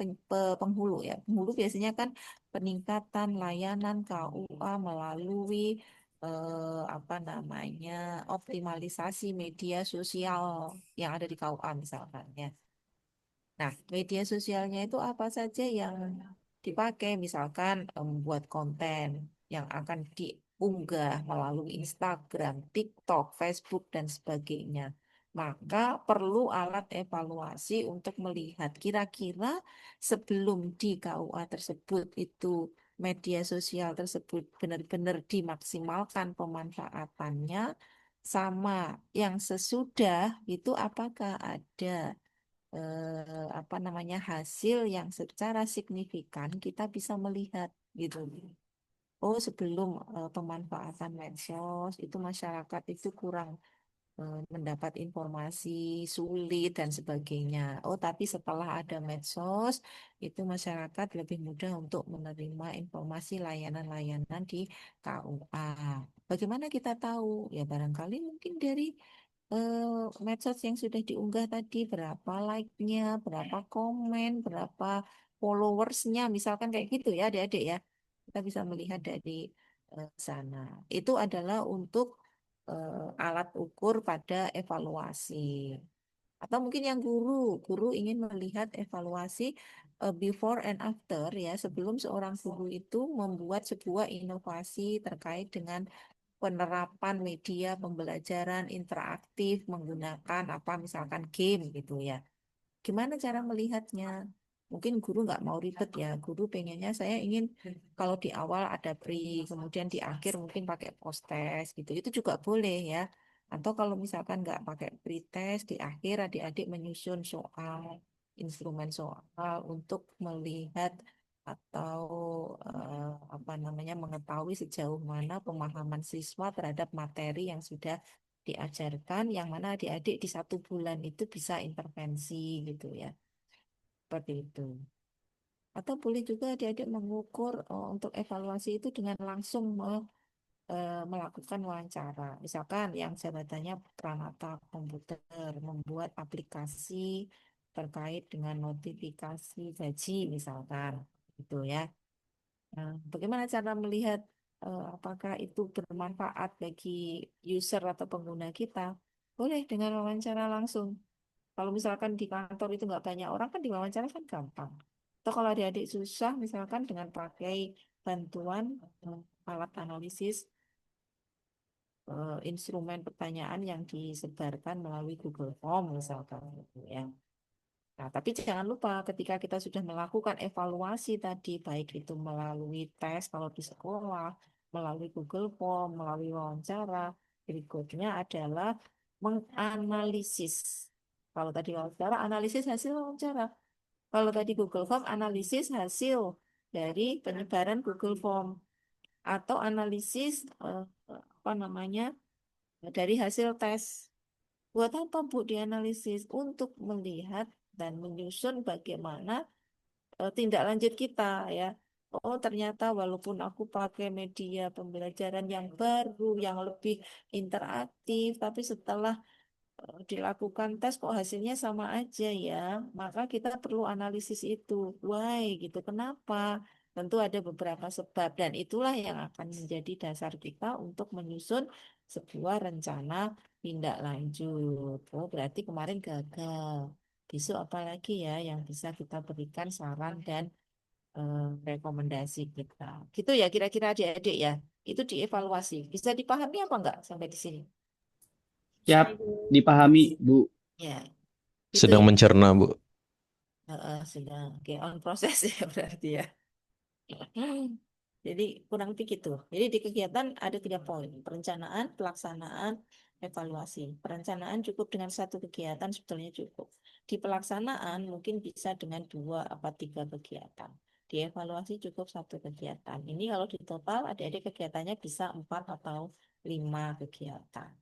penghulu ya, penghulu biasanya kan peningkatan layanan KUA melalui optimalisasi media sosial yang ada di KUA misalkan ya. Nah, media sosialnya itu apa saja yang dipakai, misalkan membuat konten yang akan diunggah melalui Instagram, TikTok, Facebook, dan sebagainya. Maka perlu alat evaluasi untuk melihat kira-kira sebelum di KUA tersebut itu media sosial tersebut benar-benar dimaksimalkan pemanfaatannya, sama yang sesudah itu apakah ada hasil yang secara signifikan kita bisa melihat gitu. Oh, sebelum pemanfaatan medsos itu masyarakat itu kurang mendapat informasi, sulit dan sebagainya. Oh, tapi setelah ada medsos itu masyarakat lebih mudah untuk menerima informasi layanan-layanan di KUA. Bagaimana kita tahu? Ya barangkali mungkin dari medsos yang sudah diunggah tadi, berapa like-nya, berapa komen, berapa followersnya, misalkan kayak gitu ya adik-adik ya. Kita bisa melihat dari sana. Itu adalah untuk alat ukur pada evaluasi. Atau mungkin yang guru ingin melihat evaluasi before and after ya, sebelum seorang guru itu membuat sebuah inovasi terkait dengan penerapan media pembelajaran interaktif menggunakan apa misalkan game gitu ya. Gimana cara melihatnya? Mungkin guru nggak mau ribet ya. Guru pengennya saya ingin kalau di awal ada pre, kemudian di akhir mungkin pakai post test gitu. Itu juga boleh ya. Atau kalau misalkan nggak pakai pre-test, di akhir adik-adik menyusun soal, instrumen soal untuk melihat atau mengetahui sejauh mana pemahaman siswa terhadap materi yang sudah diajarkan, yang mana adik-adik di 1 bulan itu bisa intervensi gitu ya, seperti itu. Atau boleh juga adik-adik mengukur untuk evaluasi itu dengan langsung melakukan wawancara. Misalkan yang jabatannya Pranata Komputer membuat aplikasi terkait dengan notifikasi gaji misalkan, gitu ya. Nah, bagaimana cara melihat apakah itu bermanfaat bagi user atau pengguna kita? Boleh dengan wawancara langsung. Kalau misalkan di kantor itu nggak banyak orang kan diwawancara kan gampang. Atau kalau adik-adik susah misalkan dengan pakai bantuan alat analisis instrumen pertanyaan yang disebarkan melalui Google Form misalkan gitu ya. Nah, tapi jangan lupa ketika kita sudah melakukan evaluasi tadi, baik itu melalui tes kalau di sekolah, melalui Google Form, melalui wawancara, berikutnya adalah menganalisis. Kalau tadi wawancara, analisis hasil wawancara. Kalau tadi Google Form, analisis hasil dari penyebaran Google Form. Atau analisis dari hasil tes. Buat apa Bu dianalisis? Untuk melihat dan menyusun bagaimana tindak lanjut kita ya. Oh, ternyata walaupun aku pakai media pembelajaran yang baru, yang lebih interaktif, tapi setelah dilakukan tes kok hasilnya sama aja ya. Maka kita perlu analisis itu. Why gitu. Kenapa? Tentu ada beberapa sebab dan itulah yang akan menjadi dasar kita untuk menyusun sebuah rencana tindak lanjut. Oh, berarti kemarin gagal. Besok apa lagi ya yang bisa kita berikan saran dan rekomendasi kita. Gitu ya kira-kira adik-adik ya. Itu dievaluasi. Bisa dipahami apa enggak sampai di sini? Siap, dipahami, Bu. Ya, gitu Sedang ya. mencerna, Bu. Sedang on proses ya berarti ya. Jadi kurang lebih gitu. Jadi di kegiatan ada 3 poin. Perencanaan, pelaksanaan, evaluasi. Perencanaan cukup dengan 1 kegiatan sebetulnya cukup. Di pelaksanaan mungkin bisa dengan 2 atau 3 kegiatan. Di evaluasi cukup 1 kegiatan. Ini kalau di total adik-adik kegiatannya bisa 4 atau 5 kegiatan.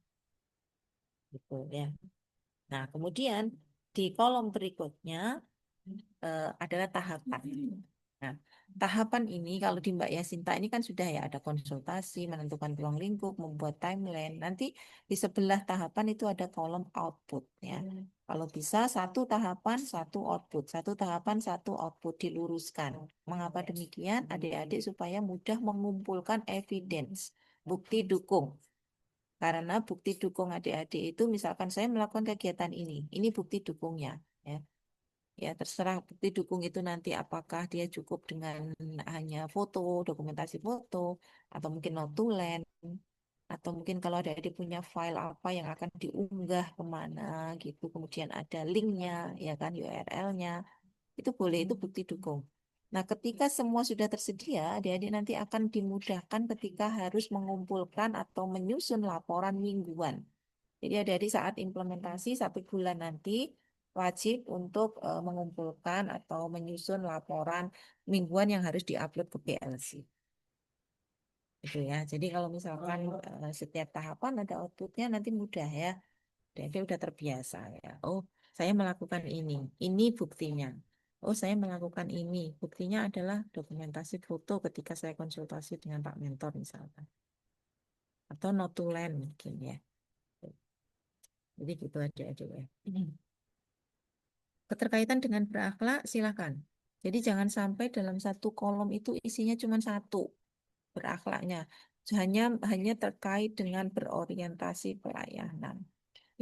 Gitu ya. Nah, kemudian di kolom berikutnya adalah tahapan. Nah, tahapan ini kalau di Mbak Yasinta ini kan sudah ya ada konsultasi, menentukan ruang lingkup, membuat timeline. Nanti di sebelah tahapan itu ada kolom output ya. Kalau bisa 1 tahapan, 1 output, 1 tahapan, 1 output diluruskan. Mengapa demikian? Adik-adik supaya mudah mengumpulkan evidence. bukti dukung. Karena bukti dukung adik-adik itu misalkan saya melakukan kegiatan ini bukti dukungnya. Ya. Ya, terserah bukti dukung itu nanti apakah dia cukup dengan hanya foto, dokumentasi foto, atau mungkin notulen, atau mungkin kalau ada adik punya file apa yang akan diunggah kemana gitu, kemudian ada linknya, ya kan, URL-nya, itu boleh, itu bukti dukung. Nah, ketika semua sudah tersedia, adik-adik nanti akan dimudahkan ketika harus mengumpulkan atau menyusun laporan mingguan. Jadi adik-adik saat implementasi 1 bulan nanti wajib untuk mengumpulkan atau menyusun laporan mingguan yang harus diupload ke PLC. Gitu ya. Jadi kalau misalkan setiap tahapan ada outputnya nanti mudah ya. Dia udah terbiasa ya. Oh, saya melakukan ini buktinya. Oh, saya melakukan ini. Buktinya adalah dokumentasi foto ketika saya konsultasi dengan Pak Mentor misalkan. Atau notulen mungkin ya. Jadi gitu adik-adik ya. Keterkaitan dengan berakhlak silakan. Jadi jangan sampai dalam 1 kolom itu isinya cuma 1 berakhlaknya. Hanya terkait dengan berorientasi pelayanan.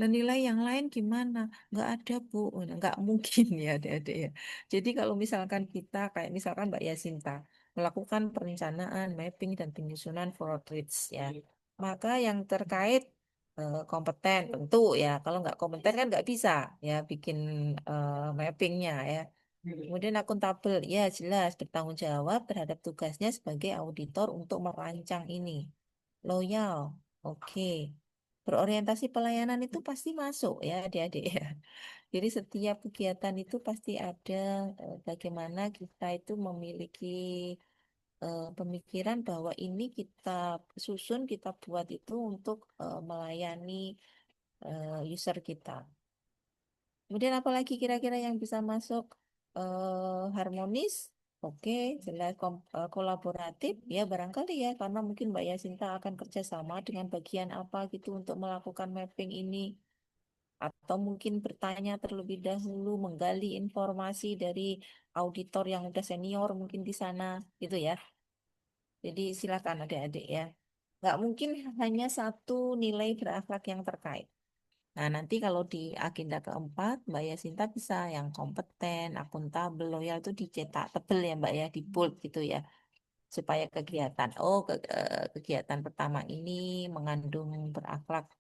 Nah, nilai yang lain gimana? Nggak ada, Bu. Nggak mungkin ya, adik-adik ya. Jadi kalau misalkan kita, kayak misalkan Mbak Yasinta, melakukan perencanaan, mapping, dan penyusunan Broadreach ya. Maka yang terkait kompeten tentu ya. Kalau nggak kompeten kan nggak bisa ya bikin mappingnya ya. Kemudian akuntabel, ya jelas bertanggung jawab terhadap tugasnya sebagai auditor untuk merancang ini. Loyal, oke. Berorientasi pelayanan itu pasti masuk ya adik-adik ya. Jadi setiap kegiatan itu pasti ada bagaimana kita itu memiliki pemikiran bahwa ini kita susun, kita buat itu untuk melayani user kita. Kemudian apalagi kira-kira yang bisa masuk harmonis, oke, jelas kolaboratif, ya barangkali ya karena mungkin Mbak Yasinta akan kerjasama dengan bagian apa gitu untuk melakukan mapping ini, atau mungkin bertanya terlebih dahulu, menggali informasi dari auditor yang udah senior mungkin di sana, gitu ya. Jadi silakan adik-adik ya. Nggak mungkin hanya 1 nilai berakhlak yang terkait. Nah, nanti kalau di agenda keempat, Mbak Yasinta bisa yang kompeten, akuntabel, loyal itu dicetak tebel ya Mbak ya, di bold gitu ya. Supaya kegiatan pertama ini mengandung berakhlak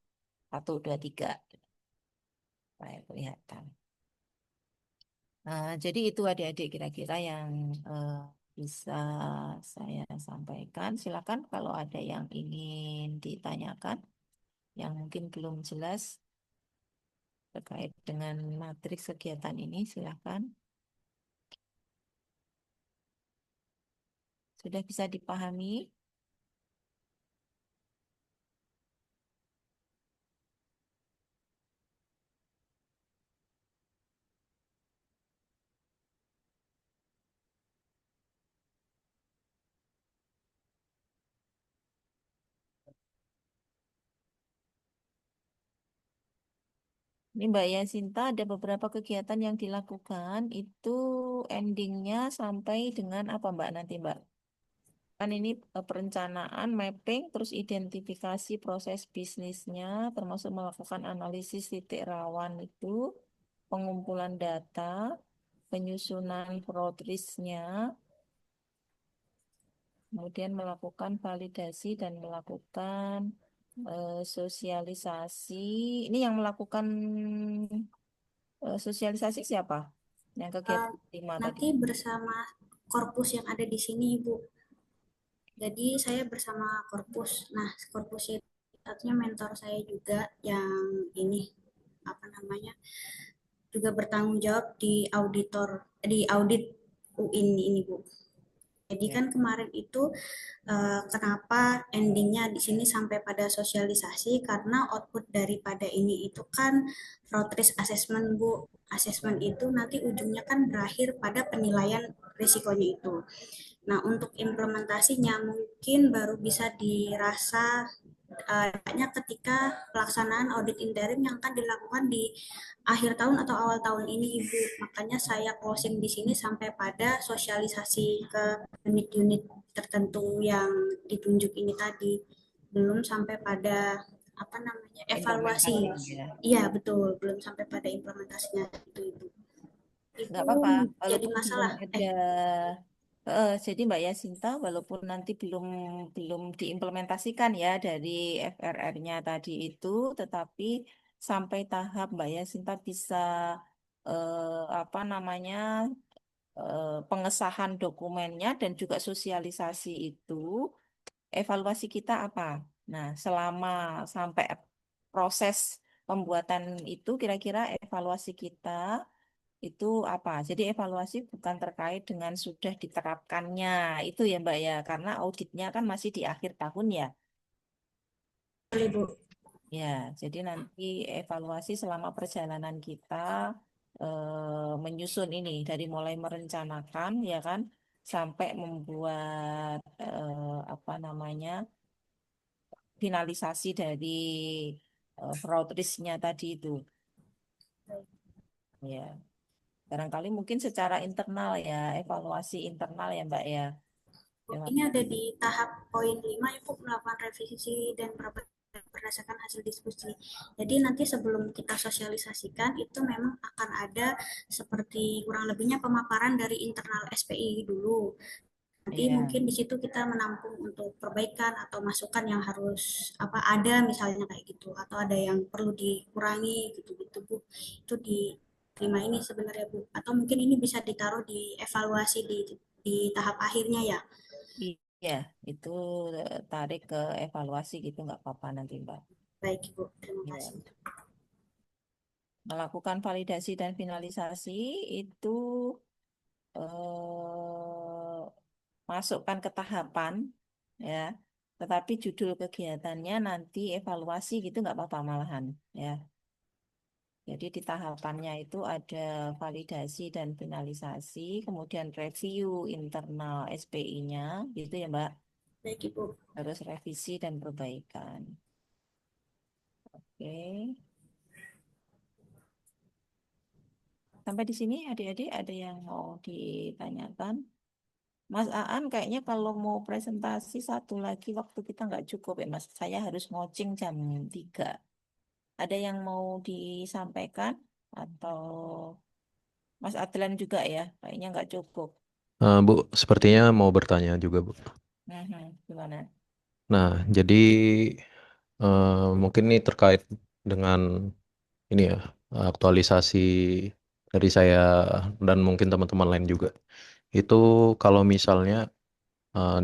1, 2, 3. Supaya kelihatan. Nah, jadi itu adik-adik kira-kira yang bisa saya sampaikan. Silakan kalau ada yang ingin ditanyakan, yang mungkin belum jelas terkait dengan matriks kegiatan ini, silakan. Sudah bisa dipahami? Ini Mbak Yasinta ada beberapa kegiatan yang dilakukan itu endingnya sampai dengan apa Mbak nanti Mbak? Kan ini perencanaan, mapping, terus identifikasi proses bisnisnya, termasuk melakukan analisis titik rawan itu, pengumpulan data, penyusunan Broadreach-nya, kemudian melakukan validasi dan melakukan sosialisasi. Ini yang melakukan sosialisasi siapa? Yang kegiatan 5 tadi. Nanti bersama korpus yang ada di sini, Ibu. Jadi saya bersama korpus. Nah, korpus itu artinya mentor saya juga yang ini apa namanya juga bertanggung jawab di audit UIN ini, Bu. Jadi kan kemarin itu kenapa endingnya di sini sampai pada sosialisasi karena output daripada ini itu kan Broadreach assessment, Bu. Assessment itu nanti ujungnya kan berakhir pada penilaian risikonya itu. Nah, untuk implementasinya mungkin baru bisa dirasa ketika pelaksanaan audit interim yang akan dilakukan di akhir tahun atau awal tahun ini, Ibu. Makanya saya closing di sini sampai pada sosialisasi ke unit-unit tertentu yang ditunjuk ini tadi. belum sampai pada apa namanya evaluasi. Implementasi ya. Iya betul, belum sampai pada implementasinya itu Nggak apa-apa, jadi walaupun belum masalah. ada, jadi Mbak Yasinta, walaupun nanti belum belum diimplementasikan ya dari FRR-nya tadi itu, tetapi sampai tahap Mbak Yasinta bisa apa namanya pengesahan dokumennya dan juga sosialisasi itu, evaluasi kita apa? Nah, selama sampai proses pembuatan itu, kira-kira evaluasi kita itu apa? Jadi evaluasi bukan terkait dengan sudah diterapkannya itu ya Mbak ya, karena auditnya kan masih di akhir tahun ya. Ibu. Ya, jadi nanti evaluasi selama perjalanan kita menyusun ini dari mulai merencanakan ya kan sampai membuat apa namanya finalisasi dari fraud risk-nya tadi itu. Ya. Barangkali mungkin secara internal ya, evaluasi internal ya Mbak ya. Ini ada di tahap poin 5 Ibu melakukan revisi dan perbaikan berdasarkan hasil diskusi. Jadi nanti sebelum kita sosialisasikan itu memang akan ada seperti kurang lebihnya pemaparan dari internal SPI dulu. Nanti mungkin di situ kita menampung untuk perbaikan atau masukan yang harus apa ada misalnya kayak gitu atau ada yang perlu dikurangi gitu-gitu Bu. Itu di 5 ini sebenarnya Bu. Atau mungkin ini bisa ditaruh di evaluasi di tahap akhirnya ya. Iya, itu tarik ke evaluasi gitu nggak apa-apa nanti Mbak. Baik Ibu, terima Ya. kasih. Melakukan validasi dan finalisasi itu masukkan ke tahapan ya, tetapi judul kegiatannya nanti evaluasi gitu nggak apa-apa malahan ya. Jadi di tahapannya itu ada validasi dan finalisasi, kemudian review internal SPI-nya, gitu ya Mbak. Baik Ibu. Terus revisi dan perbaikan. Oke. Sampai di sini adik-adik ada yang mau ditanyakan? Mas Aan kayaknya kalau mau presentasi satu lagi waktu kita nggak cukup ya Mas. Saya harus ngocing jam 3. Ada yang mau disampaikan? Atau Mas Adlan juga ya? Kayaknya nggak cukup. Bu, sepertinya mau bertanya juga, Bu. Gimana? Nah, jadi mungkin ini terkait dengan ini ya, aktualisasi dari saya dan mungkin teman-teman lain juga. Itu kalau misalnya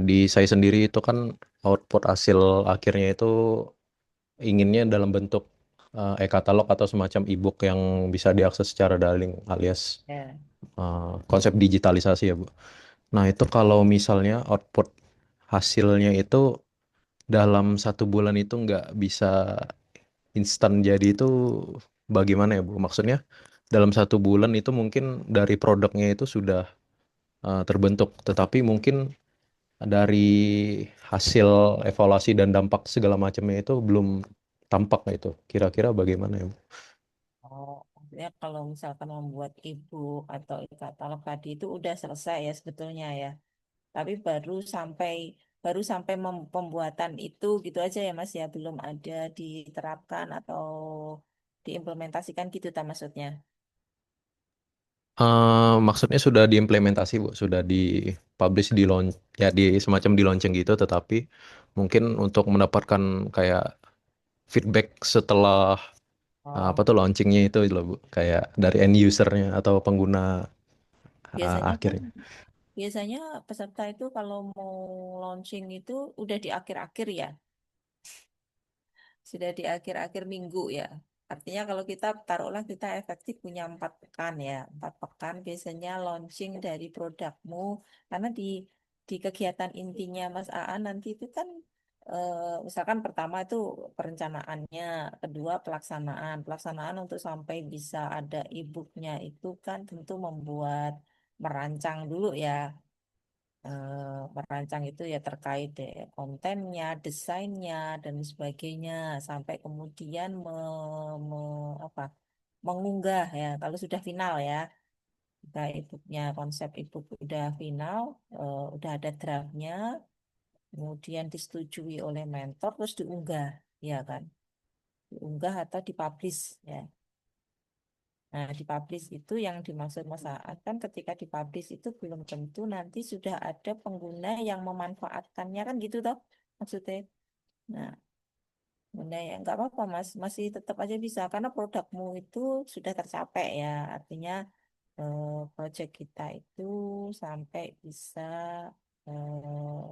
di saya sendiri itu kan output hasil akhirnya itu inginnya dalam bentuk e-katalog atau semacam e-book yang bisa diakses secara daring alias konsep digitalisasi ya Bu. Nah itu kalau misalnya output hasilnya itu dalam 1 bulan itu nggak bisa instan jadi itu bagaimana ya Bu? Maksudnya dalam 1 bulan itu mungkin dari produknya itu sudah terbentuk, tetapi mungkin dari hasil evaluasi dan dampak segala macamnya itu belum tampak itu. Kira-kira bagaimana ya Bu? Oh, ya kalau misalkan membuat e-book atau e-katalog tadi itu udah selesai ya sebetulnya ya. Tapi baru sampai pembuatan itu gitu aja ya Mas ya, belum ada diterapkan atau diimplementasikan gitu tak maksudnya. Maksudnya sudah diimplementasi Bu, sudah dipublish ya di semacam di launching gitu, tetapi mungkin untuk mendapatkan kayak feedback setelah apa tuh launchingnya itu loh Bu, kayak dari end usernya atau pengguna Biasanya kan akhirnya. biasanya peserta itu kalau mau launching itu udah di akhir-akhir ya. Sudah di akhir-akhir minggu ya. Artinya kalau kita taruhlah kita efektif punya 4 pekan ya. 4 pekan biasanya launching dari produkmu. Karena di kegiatan intinya Mas Aan nanti itu kan misalkan pertama itu perencanaannya, kedua pelaksanaan. Pelaksanaan untuk sampai bisa ada e-booknya itu kan tentu merancang dulu ya. Merancang itu ya terkait kontennya, desainnya dan sebagainya sampai kemudian mengunggah ya kalau sudah final ya. Kita e-booknya konsep e-book udah final, udah ada draftnya, kemudian disetujui oleh mentor, terus diunggah, ya kan? Diunggah atau dipublish, ya. Nah, dipublish itu yang dimaksud Mas Aan kan ketika dipublish itu belum tentu nanti sudah ada pengguna yang memanfaatkannya kan gitu toh maksudnya. Nah, pengguna ya nggak apa-apa Mas, masih tetap aja bisa karena produkmu itu sudah tercapai ya. Artinya project kita itu sampai bisa eh,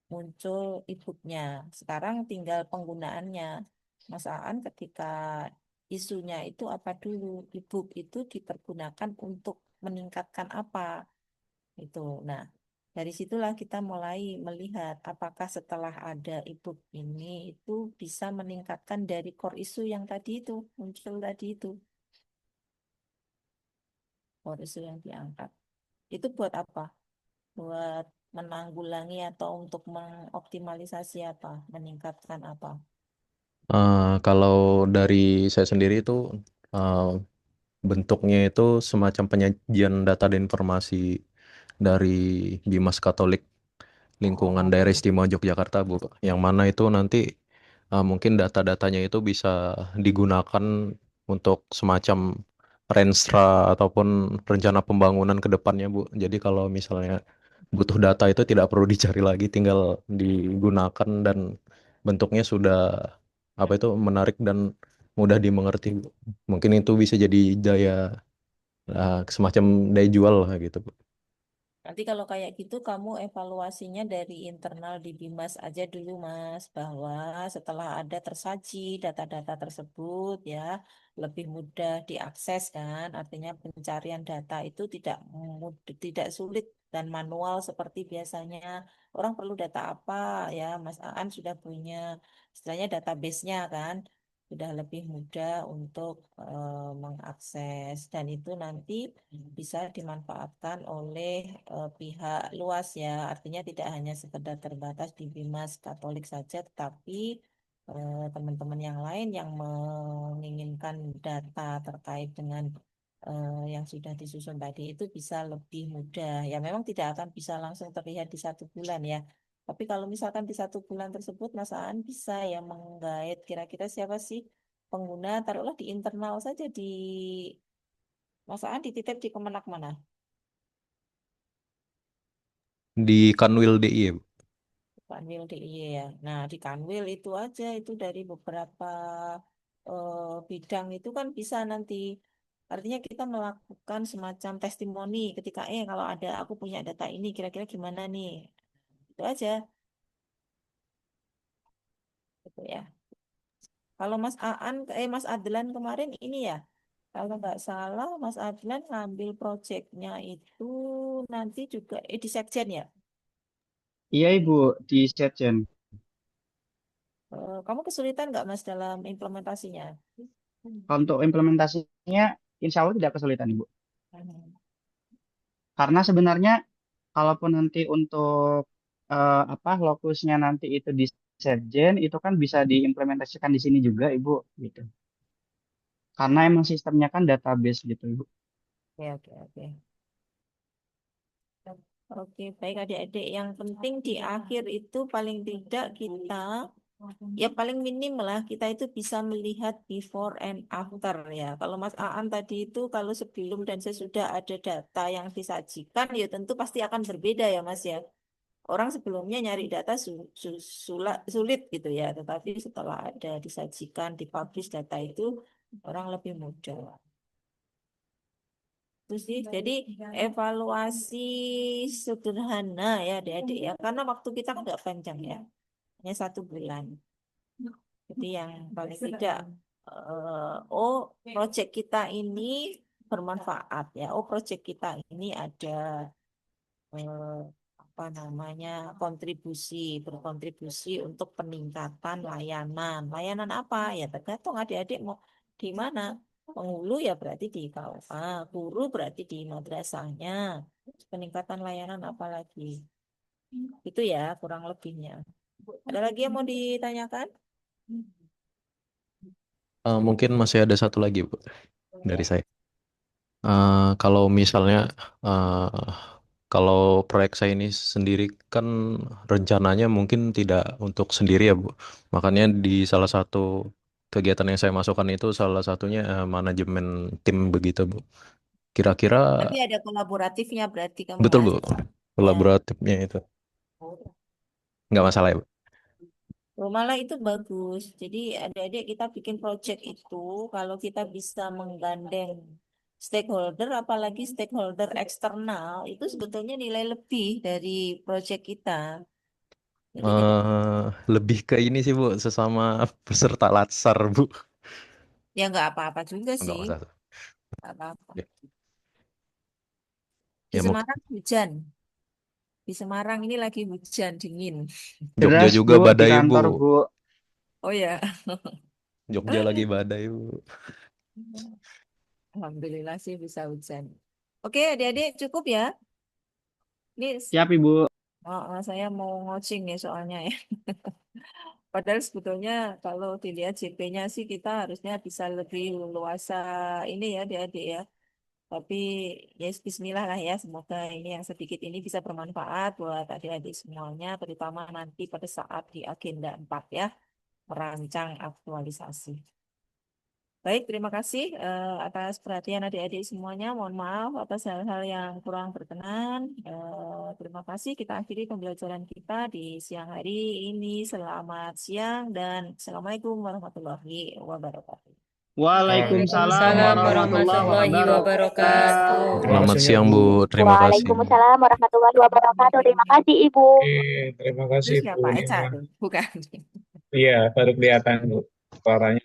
muncul e-booknya. Sekarang tinggal penggunaannya. Mas Aan ketika isunya itu apa dulu? E-book itu dipergunakan untuk meningkatkan apa? Itu. Nah, dari situlah kita mulai melihat apakah setelah ada e-book ini itu bisa meningkatkan dari core isu yang tadi itu muncul tadi itu. Core isu yang diangkat. Itu buat apa? Buat menanggulangi atau untuk mengoptimalisasi apa? Meningkatkan apa? Kalau dari saya sendiri itu eh, bentuknya itu semacam penyajian data dan informasi dari Bimas Katolik lingkungan daerah istimewa Yogyakarta, Bu. Yang mana itu nanti mungkin data-datanya itu bisa digunakan untuk semacam renstra ataupun rencana pembangunan ke depannya, Bu. Jadi kalau misalnya butuh data itu tidak perlu dicari lagi, tinggal digunakan dan bentuknya sudah apa itu menarik dan mudah dimengerti, Bu. Mungkin itu bisa jadi daya semacam daya jual lah gitu, Bu. Nanti kalau kayak gitu kamu evaluasinya dari internal di Bimas aja dulu Mas, bahwa setelah ada tersaji data-data tersebut ya lebih mudah diakses kan, artinya pencarian data itu tidak sulit dan manual seperti biasanya. Orang perlu data apa ya, Mas Aan sudah punya istilahnya database-nya kan, sudah lebih mudah untuk mengakses dan itu nanti bisa dimanfaatkan oleh pihak luas ya. Artinya tidak hanya sekedar terbatas di Bimas Katolik saja, tetapi teman-teman yang lain yang menginginkan data terkait dengan yang sudah disusun tadi itu bisa lebih mudah. Ya memang tidak akan bisa langsung terlihat di 1 bulan ya. Tapi kalau misalkan di 1 bulan tersebut Mas Aan bisa ya menggait kira-kira siapa sih pengguna, taruhlah di internal saja di Mas Aan dititip di Kemenak mana? Di Kanwil DI ya, Bu. Kanwil DIY ya. Nah, di Kanwil itu aja itu dari beberapa bidang itu kan bisa nanti. Artinya kita melakukan semacam testimoni ketika kalau ada aku punya data ini kira-kira gimana nih. Itu aja gitu ya. Kalau Mas Adlan kemarin ini ya. Kalau nggak salah Mas Adlan ngambil proyeknya itu nanti juga di Sekjen ya. Iya Ibu, di Setjen. Kamu kesulitan nggak Mas dalam implementasinya? Kalau untuk implementasinya, insya Allah tidak kesulitan Ibu. Karena sebenarnya, kalaupun nanti untuk apa lokusnya nanti itu di Setjen, itu kan bisa diimplementasikan di sini juga Ibu, gitu. Karena emang sistemnya kan database gitu Ibu. Oke, oke, oke. Oke, baik adik-adik. Yang penting di akhir itu paling tidak kita, ya paling minim lah kita itu bisa melihat before and after ya. Kalau Mas Aan tadi itu kalau sebelum dan sesudah ada data yang disajikan, ya tentu pasti akan berbeda ya Mas ya. Orang sebelumnya nyari data sulit gitu ya, tetapi setelah ada disajikan, dipublish data itu orang lebih mudah. Itu sih. Jadi evaluasi sederhana ya adik-adik ya. Karena waktu kita nggak panjang ya. Hanya 1 bulan. Jadi yang paling tidak, oh project kita ini bermanfaat ya. Oh project kita ini ada eh, apa namanya berkontribusi untuk peningkatan layanan. Layanan apa? Ya tergantung adik-adik mau di mana. Penghulu ya berarti di KUA, guru berarti di madrasahnya. Peningkatan layanan apa lagi? Itu ya kurang lebihnya. Ada lagi yang mau ditanyakan? Mungkin masih ada satu lagi, Bu, dari saya. Kalau misalnya Kalau proyek saya ini sendiri kan rencananya mungkin tidak untuk sendiri ya, Bu. Makanya di salah satu kegiatan yang saya masukkan itu salah satunya manajemen tim begitu, Bu. Kira-kira Tapi ada kolaboratifnya berarti kamu betul, ya. Bu. Kolaboratifnya itu. Nggak masalah ya, Bu. Oh, malah itu bagus. Jadi adik-adik kita bikin project itu kalau kita bisa menggandeng stakeholder, apalagi stakeholder eksternal, itu sebetulnya nilai lebih dari project kita. Jadi kita Lebih ke ini sih, Bu, sesama peserta latsar, Bu. ya nggak apa-apa juga Nggak sih. masalah. Nggak apa-apa. Ya, Di ya mungkin Semarang hujan. Di Semarang ini lagi hujan dingin. Jogja Deras juga Bu di badai, kantor Bu. Bu. Oh ya. Jogja lagi badai, Bu. Alhamdulillah sih bisa hujan. Oke, adik-adik cukup ya. Ini Siap Ibu. saya mau ngocing nih soalnya ya. Padahal sebetulnya kalau dilihat JP-nya sih kita harusnya bisa lebih leluasa ini ya adik-adik ya. Tapi ya bismillah lah ya. Semoga ini yang sedikit ini bisa bermanfaat buat adik-adik semuanya. Terutama nanti pada saat di agenda 4 ya. Merancang aktualisasi. Baik, terima kasih atas perhatian adik-adik semuanya. Mohon maaf atas hal-hal yang kurang berkenan. Terima kasih. Kita akhiri pembelajaran kita di siang hari ini. Selamat siang dan Assalamualaikum warahmatullahi wabarakatuh. Waalaikumsalam warahmatullahi wabarakatuh. Selamat siang, Bu. Terima kasih. Waalaikumsalam warahmatullahi wabarakatuh. Terima kasih Ibu. Terima Itu kasih Bu siapa Eca Nima. tuh? Bukan. Iya, baru kelihatan Bu suaranya.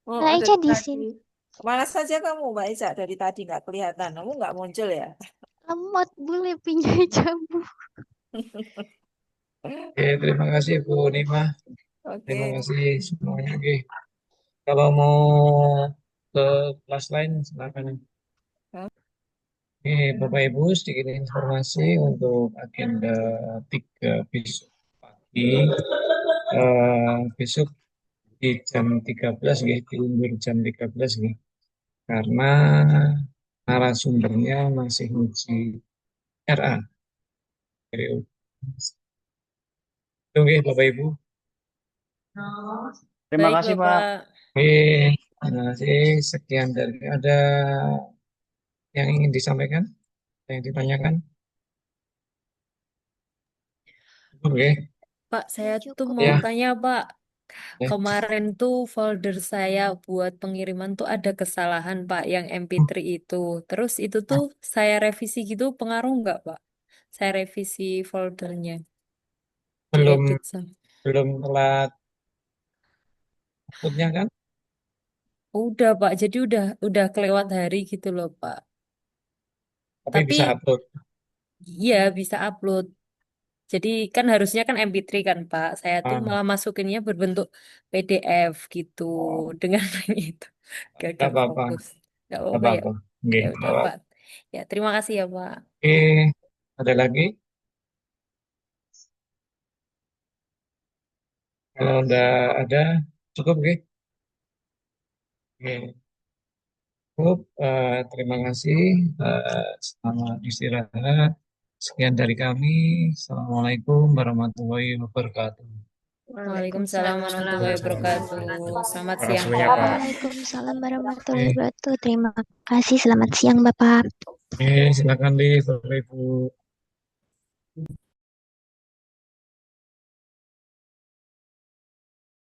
Oh, Mbak dari Eca di tadi. sini. Kemana saja kamu, Mbak Eca? Dari tadi nggak kelihatan. Kamu nggak muncul ya? Lemot boleh pinjam Bu. Oke, terima kasih Bu Nima. Terima Oke. kasih semuanya. Oke. Kalau mau ke kelas lain silakan. Oke, Bapak Ibu, sedikit informasi untuk agenda 3 besok pagi. Besok di jam 13 ya, diundur jam 13 ya. Karena narasumbernya masih uji RA. Oke, Bapak Ibu. Terima Baik, kasih Pak. Bapak. Oke, terima kasih. Sekian dari ada yang ingin disampaikan, yang ditanyakan. Oke, Pak, saya tuh mau ya. tanya, Pak. Ya. Kemarin tuh folder saya buat pengiriman tuh ada kesalahan, Pak, yang MP3 itu. Terus itu tuh saya revisi gitu, pengaruh nggak, Pak? Saya revisi foldernya, Belum diedit sama. belum telat uploadnya kan? Udah, Pak. Jadi udah kelewat hari gitu loh, Pak. Tapi Tapi bisa upload. iya bisa upload. Jadi kan harusnya kan MP3 kan, Pak. Saya tuh Ah, malah masukinnya berbentuk PDF gitu. Dengan itu nggak gagal apa-apa, fokus. Nggak nggak apa-apa ya. apa-apa. Oke, Ya udah, nggak Pak. apa-apa. Ya, terima kasih ya, Pak. Oke, ada lagi? Kalau udah ada, cukup, oke? Oke, cukup. Terima kasih. Selamat istirahat. Sekian dari kami. Assalamualaikum warahmatullahi wabarakatuh. Waalaikumsalam warahmatullahi wabarakatuh. Selamat Terima siang, kasih banyak, Pak. Pak. Waalaikumsalam warahmatullahi Oke, wabarakatuh. Terima kasih. Selamat siang Bapak. silakan Bapak Ibu.